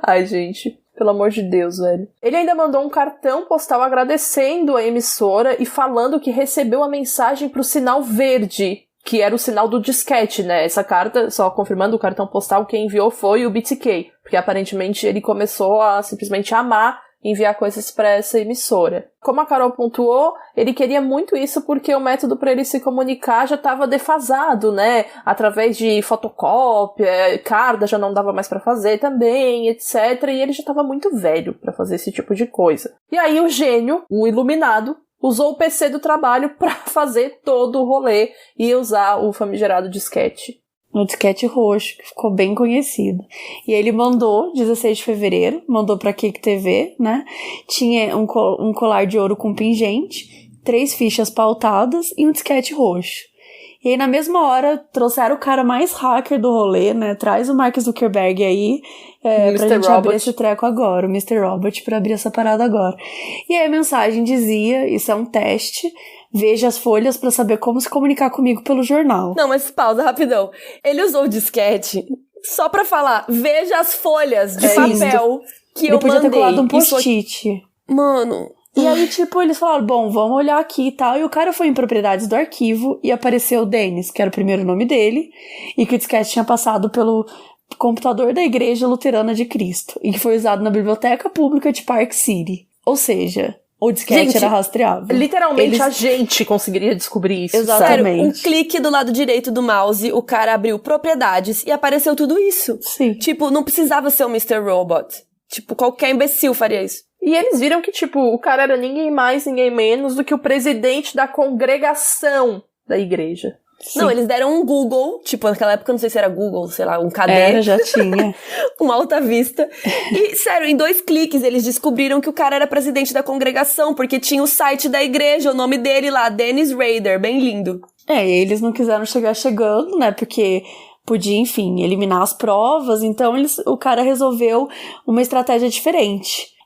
Ai, gente, pelo amor de Deus, velho. Ele ainda mandou um cartão postal agradecendo a emissora e falando que recebeu a mensagem pro sinal verde, que era o sinal do disquete, né? Essa carta, só confirmando o cartão postal, quem enviou foi o BTK, porque aparentemente ele começou a simplesmente amar enviar coisas para essa emissora. Como a Carol pontuou, ele queria muito isso porque o método para ele se comunicar já estava defasado, né? Através de fotocópia, carta já não dava mais para fazer também, etc. E ele já estava muito velho para fazer esse tipo de coisa. E aí o gênio, o iluminado, usou o PC do trabalho para fazer todo o rolê e usar o famigerado disquete. No disquete roxo, que ficou bem conhecido. E ele mandou, 16 de fevereiro, mandou pra Cake TV, né? Tinha um colar de ouro com pingente, 3 fichas pautadas e um disquete roxo. E aí, na mesma hora, trouxeram o cara mais hacker do rolê, né? Traz o Mark Zuckerberg aí pra gente Robot. abrir esse treco agora, o Mr. Robot, pra abrir essa parada agora. E aí a mensagem dizia, isso é um teste, veja as folhas pra saber como se comunicar comigo pelo jornal. Não, mas pausa, rapidão. Ele usou o disquete só pra falar, veja as folhas de papel que eu mandei. Ele podia ter colado um post-it. Mano... E aí, tipo, eles falaram, bom, vamos olhar aqui e tal. E o cara foi em propriedades do arquivo e apareceu o Dennis, que era o primeiro nome dele, e que o disquete tinha passado pelo computador da Igreja Luterana de Cristo, e que foi usado na Biblioteca Pública de Park City. Ou seja, o disquete era rastreável. Literalmente a gente conseguiria descobrir isso. Exatamente. Sério, um clique do lado direito do mouse, o cara abriu propriedades e apareceu tudo isso. Sim. Tipo, não precisava ser o Mr. Robot. Tipo, qualquer imbecil faria isso. E eles viram que, tipo, o cara era ninguém mais, ninguém menos do que o presidente da congregação da igreja. Sim. Não, eles deram um Google, tipo, naquela época, não sei se era Google, sei lá, um KD. Era, já tinha. Uma Alta Vista. E, sério, em 2 cliques, eles descobriram que o cara era presidente da congregação, porque tinha o site da igreja, o nome dele lá, Dennis Rader, bem lindo. E eles não quiseram chegar chegando, né, porque podia, enfim, eliminar as provas, então o cara resolveu uma estratégia diferente.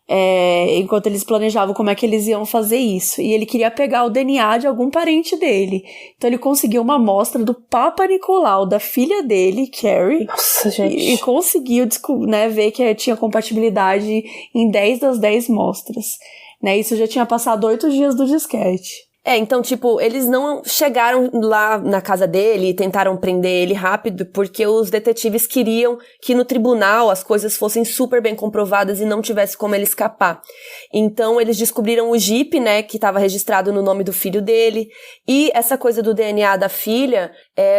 Enquanto eles planejavam como é que eles iam fazer isso. E ele queria pegar o DNA de algum parente dele. Então ele conseguiu uma amostra do Papa Nicolau, da filha dele, Carrie. Nossa, gente. E conseguiu, né, ver que tinha compatibilidade em 10 das 10 mostras. Né, isso já tinha passado 8 dias do disquete. Então, tipo, eles não chegaram lá na casa dele e tentaram prender ele rápido, porque os detetives queriam que no tribunal as coisas fossem super bem comprovadas e não tivesse como ele escapar. Então, eles descobriram o Jeep, né, que estava registrado no nome do filho dele, e essa coisa do DNA da filha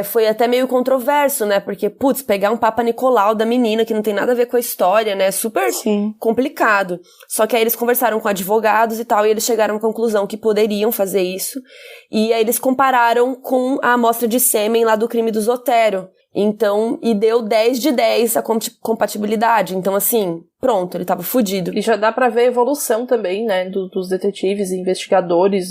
foi até meio controverso, né, porque, putz, pegar um Papa Nicolau da menina que não tem nada a ver com a história, né, super Sim. complicado. Só que aí eles conversaram com advogados e tal, e eles chegaram à conclusão que poderiam fazer isso. E aí eles compararam com a amostra de sêmen lá do crime do Zotero. Então, e deu 10 de 10 a compatibilidade. Então, assim, pronto, ele tava fudido. E já dá pra ver a evolução também, né, dos detetives e investigadores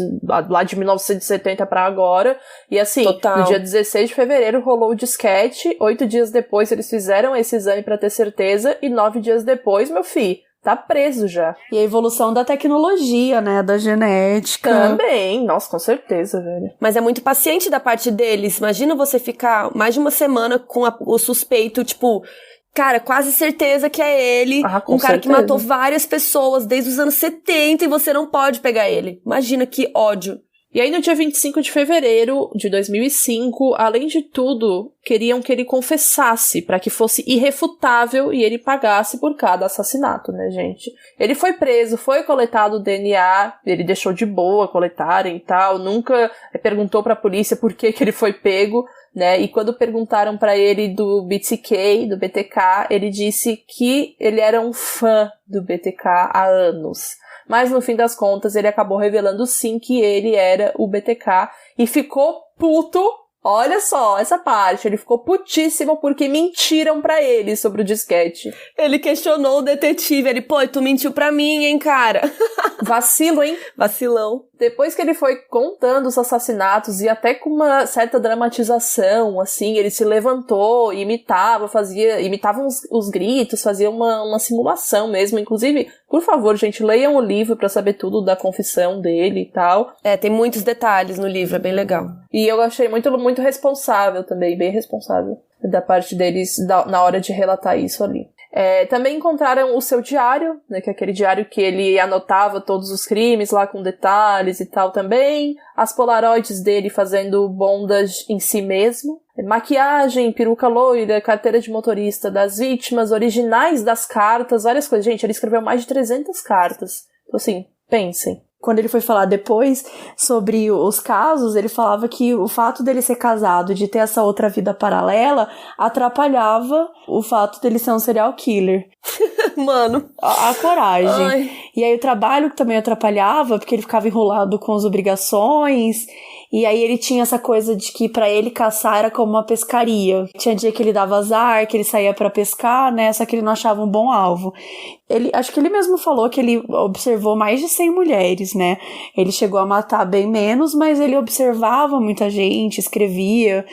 lá de 1970 pra agora. E assim, Total. No dia 16 de fevereiro rolou o disquete, 8 dias depois eles fizeram esse exame pra ter certeza, e 9 dias depois, meu filho, tá preso já. E a evolução da tecnologia, né, da genética. Também, nossa, com certeza, velho. Mas é muito paciente da parte deles. Imagina você ficar mais de uma semana com o suspeito, tipo... Cara, quase certeza que é ele. Com um cara certeza. que matou várias pessoas desde os anos 70 e você não pode pegar ele. Imagina que ódio. E aí, no dia 25 de fevereiro de 2005, além de tudo, queriam que ele confessasse para que fosse irrefutável e ele pagasse por cada assassinato, né, gente? Ele foi preso, foi coletado o DNA, ele deixou de boa coletarem e tal, nunca perguntou pra polícia por que ele foi pego, né? E quando perguntaram pra ele do BTK, ele disse que ele era um fã do BTK há anos. Mas no fim das contas ele acabou revelando sim que ele era o BTK e ficou puto. Olha só essa parte, ele ficou putíssimo porque mentiram pra ele sobre o disquete. Ele questionou o detetive, ele, pô, tu mentiu pra mim, hein, cara? Vacilo, hein? Vacilão. Depois que ele foi contando os assassinatos e até com uma certa dramatização, assim, ele se levantou, imitava os gritos, fazia uma simulação mesmo. Inclusive, por favor, gente, leiam o livro pra saber tudo da confissão dele e tal. Tem muitos detalhes no livro, é bem legal. E eu achei muito responsável também, bem responsável da parte deles na hora de relatar isso ali. Também encontraram o seu diário, né, que é aquele diário que ele anotava todos os crimes lá com detalhes e tal também. As polaroids dele fazendo bondas em si mesmo. Maquiagem, peruca loira, carteira de motorista das vítimas, originais das cartas, várias coisas. Gente, ele escreveu mais de 300 cartas. Então, assim, pensem. Quando ele foi falar depois sobre os casos, ele falava que o fato dele ser casado, de ter essa outra vida paralela, atrapalhava o fato dele ser um serial killer. Mano. A coragem. Ai. E aí o trabalho também atrapalhava, porque ele ficava enrolado com as obrigações. E aí ele tinha essa coisa de que pra ele caçar era como uma pescaria. Tinha dia que ele dava azar, que ele saía pra pescar, né? Só que ele não achava um bom alvo. Acho que ele mesmo falou que ele observou mais de 100 mulheres, né? Ele chegou a matar bem menos, mas ele observava muita gente, escrevia.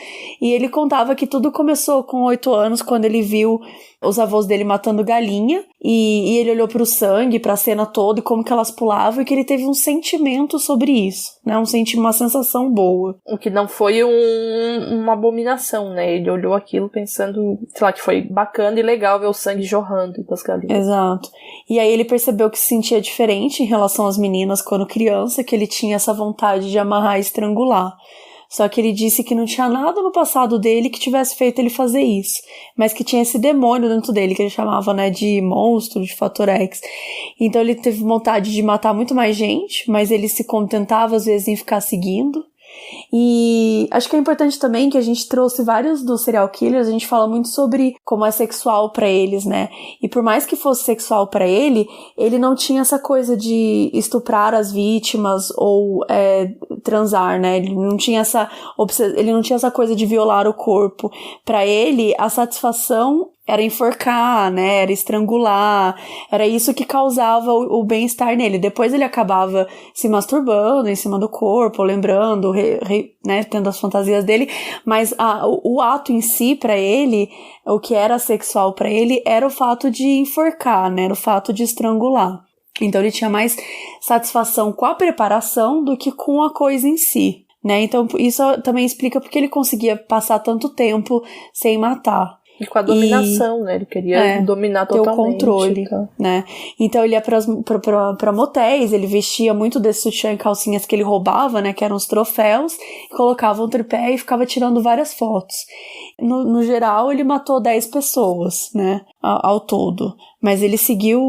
E ele contava que tudo começou com 8 anos, quando ele viu os avós dele matando galinha. E ele olhou pro sangue, pra cena toda e como que elas pulavam, e que ele teve um sentimento sobre isso, né? Uma sensação boa. O que não foi uma abominação, né? Ele olhou aquilo pensando, sei lá, que foi bacana e legal ver o sangue jorrando das galinhas. Exato. E aí ele percebeu que se sentia diferente em relação às meninas quando criança, que ele tinha essa vontade de amarrar e estrangular. Só que ele disse que não tinha nada no passado dele que tivesse feito ele fazer isso, mas que tinha esse demônio dentro dele, que ele chamava, né, de monstro, de fator X. Então ele teve vontade de matar muito mais gente, mas ele se contentava às vezes em ficar seguindo. E acho que é importante também que a gente trouxe vários dos serial killers, a gente fala muito sobre como é sexual pra eles, né? E por mais que fosse sexual pra ele não tinha essa coisa de estuprar as vítimas ou transar, né? Ele não tinha essa coisa de violar o corpo. Pra ele, a satisfação era enforcar, né? Era estrangular. Era isso que causava o bem-estar nele. Depois ele acabava se masturbando em cima do corpo, lembrando, né? Tendo as fantasias dele. Mas o ato em si, pra ele, o que era sexual pra ele, era o fato de enforcar, né? Era o fato de estrangular. Então ele tinha mais satisfação com a preparação do que com a coisa em si, né? Então isso também explica porque ele conseguia passar tanto tempo sem matar. E com a dominação, né? Ele queria dominar totalmente. Ter o controle, né? Então ele ia pra motéis, ele vestia muito desse sutiã e calcinhas que ele roubava, né? Que eram os troféus, colocava um tripé e ficava tirando várias fotos. No geral, ele matou 10 pessoas, né? Ao todo. Mas ele seguiu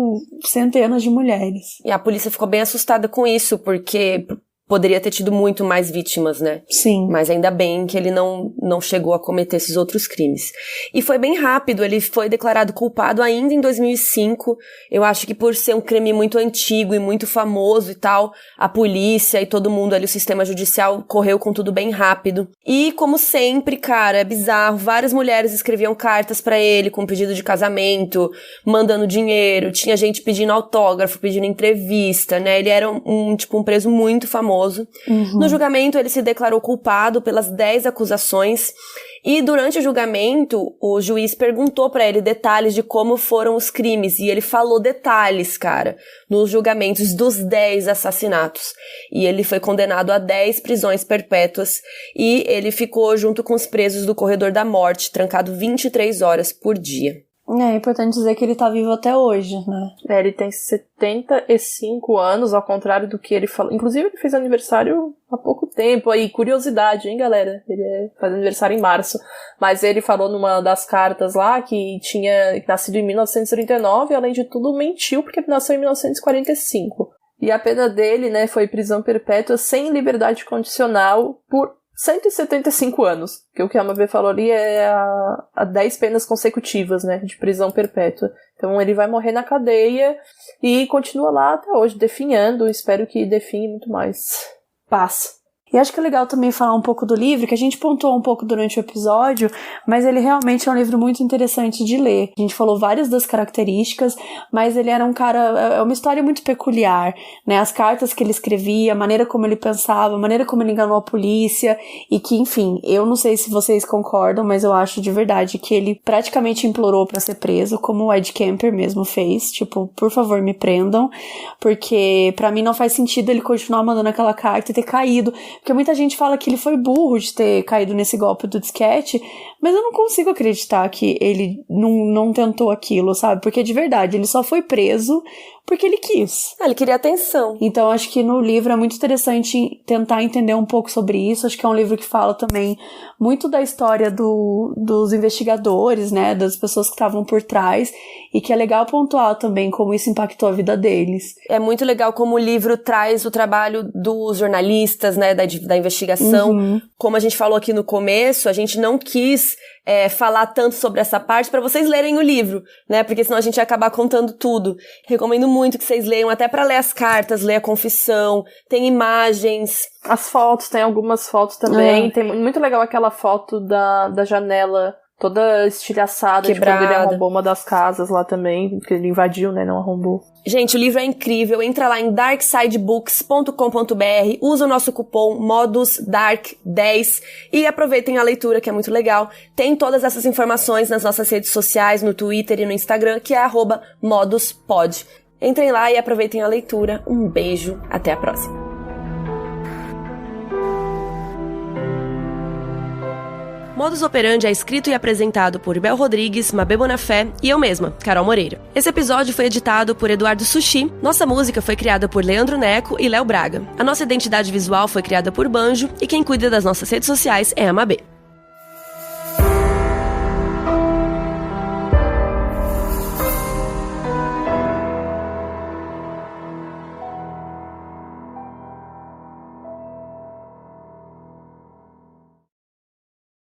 centenas de mulheres. E a polícia ficou bem assustada com isso, porque poderia ter tido muito mais vítimas, né? Sim. Mas ainda bem que ele não chegou a cometer esses outros crimes. E foi bem rápido, ele foi declarado culpado ainda em 2005. Eu acho que por ser um crime muito antigo e muito famoso e tal, a polícia e todo mundo ali, o sistema judicial, correu com tudo bem rápido. E, como sempre, cara, é bizarro, várias mulheres escreviam cartas pra ele com pedido de casamento, mandando dinheiro, tinha gente pedindo autógrafo, pedindo entrevista, né? Ele era um preso muito famoso. Uhum. No julgamento, ele se declarou culpado pelas 10 acusações e durante o julgamento, o juiz perguntou pra ele detalhes de como foram os crimes e ele falou detalhes, cara, nos julgamentos dos 10 assassinatos. E ele foi condenado a 10 prisões perpétuas e ele ficou junto com os presos do corredor da morte, trancado 23 horas por dia. É importante dizer que ele tá vivo até hoje, né? Ele tem 75 anos, ao contrário do que ele falou. Inclusive, ele fez aniversário há pouco tempo. Aí, curiosidade, hein, galera? Ele faz aniversário em março. Mas ele falou numa das cartas lá que tinha nascido em 1939 e, além de tudo, mentiu porque ele nasceu em 1945. E a pena dele, né, foi prisão perpétua sem liberdade condicional por 175 anos, que o que a Mabê falou ali é a 10 penas consecutivas, né, de prisão perpétua. Então ele vai morrer na cadeia e continua lá até hoje, definhando, espero que define muito mais paz. E acho que é legal também falar um pouco do livro, que a gente pontuou um pouco durante o episódio, mas ele realmente é um livro muito interessante de ler. A gente falou várias das características, mas ele era um cara, é uma história muito peculiar, né? As cartas que ele escrevia, a maneira como ele pensava, a maneira como ele enganou a polícia, e que, enfim, eu não sei se vocês concordam, mas eu acho de verdade que ele praticamente implorou pra ser preso, como o Ed Kemper mesmo fez, tipo, por favor, me prendam, porque pra mim não faz sentido ele continuar mandando aquela carta e ter caído. Porque muita gente fala que ele foi burro de ter caído nesse golpe do disquete, mas eu não consigo acreditar que ele não tentou aquilo, sabe? Porque de verdade, ele só foi preso porque ele quis. Ele queria atenção. Então acho que no livro é muito interessante tentar entender um pouco sobre isso. Acho que é um livro que fala também muito da história dos investigadores, né? Das pessoas que estavam por trás, e que é legal pontuar também como isso impactou a vida deles. É muito legal como o livro traz o trabalho dos jornalistas, né? Da da investigação. Como a gente falou aqui no começo, a gente não quis falar tanto sobre essa parte pra vocês lerem o livro, né? Porque senão a gente ia acabar contando tudo. Recomendo muito que vocês leiam, até pra ler as cartas, ler a confissão, tem imagens. As fotos, tem algumas fotos também. Tem muito legal aquela foto da janela toda estilhaçada, quebrada, de quando ele arrombou uma das casas lá também, que ele invadiu, né, não arrombou. Gente, o livro é incrível, entra lá em darksidebooks.com.br, usa o nosso cupom MODUSDARK10 e aproveitem a leitura, que é muito legal. Tem todas essas informações nas nossas redes sociais, no Twitter e no Instagram, que é @moduspod. Entrem lá e aproveitem a leitura. Um beijo, até a próxima. Modus Operandi é escrito e apresentado por Bel Rodrigues, Mabê Bonafé e eu mesma, Carol Moreira. Esse episódio foi editado por Eduardo Sushi, nossa música foi criada por Leandro Neco e Léo Braga. A nossa identidade visual foi criada por Banjo e quem cuida das nossas redes sociais é a Mabê.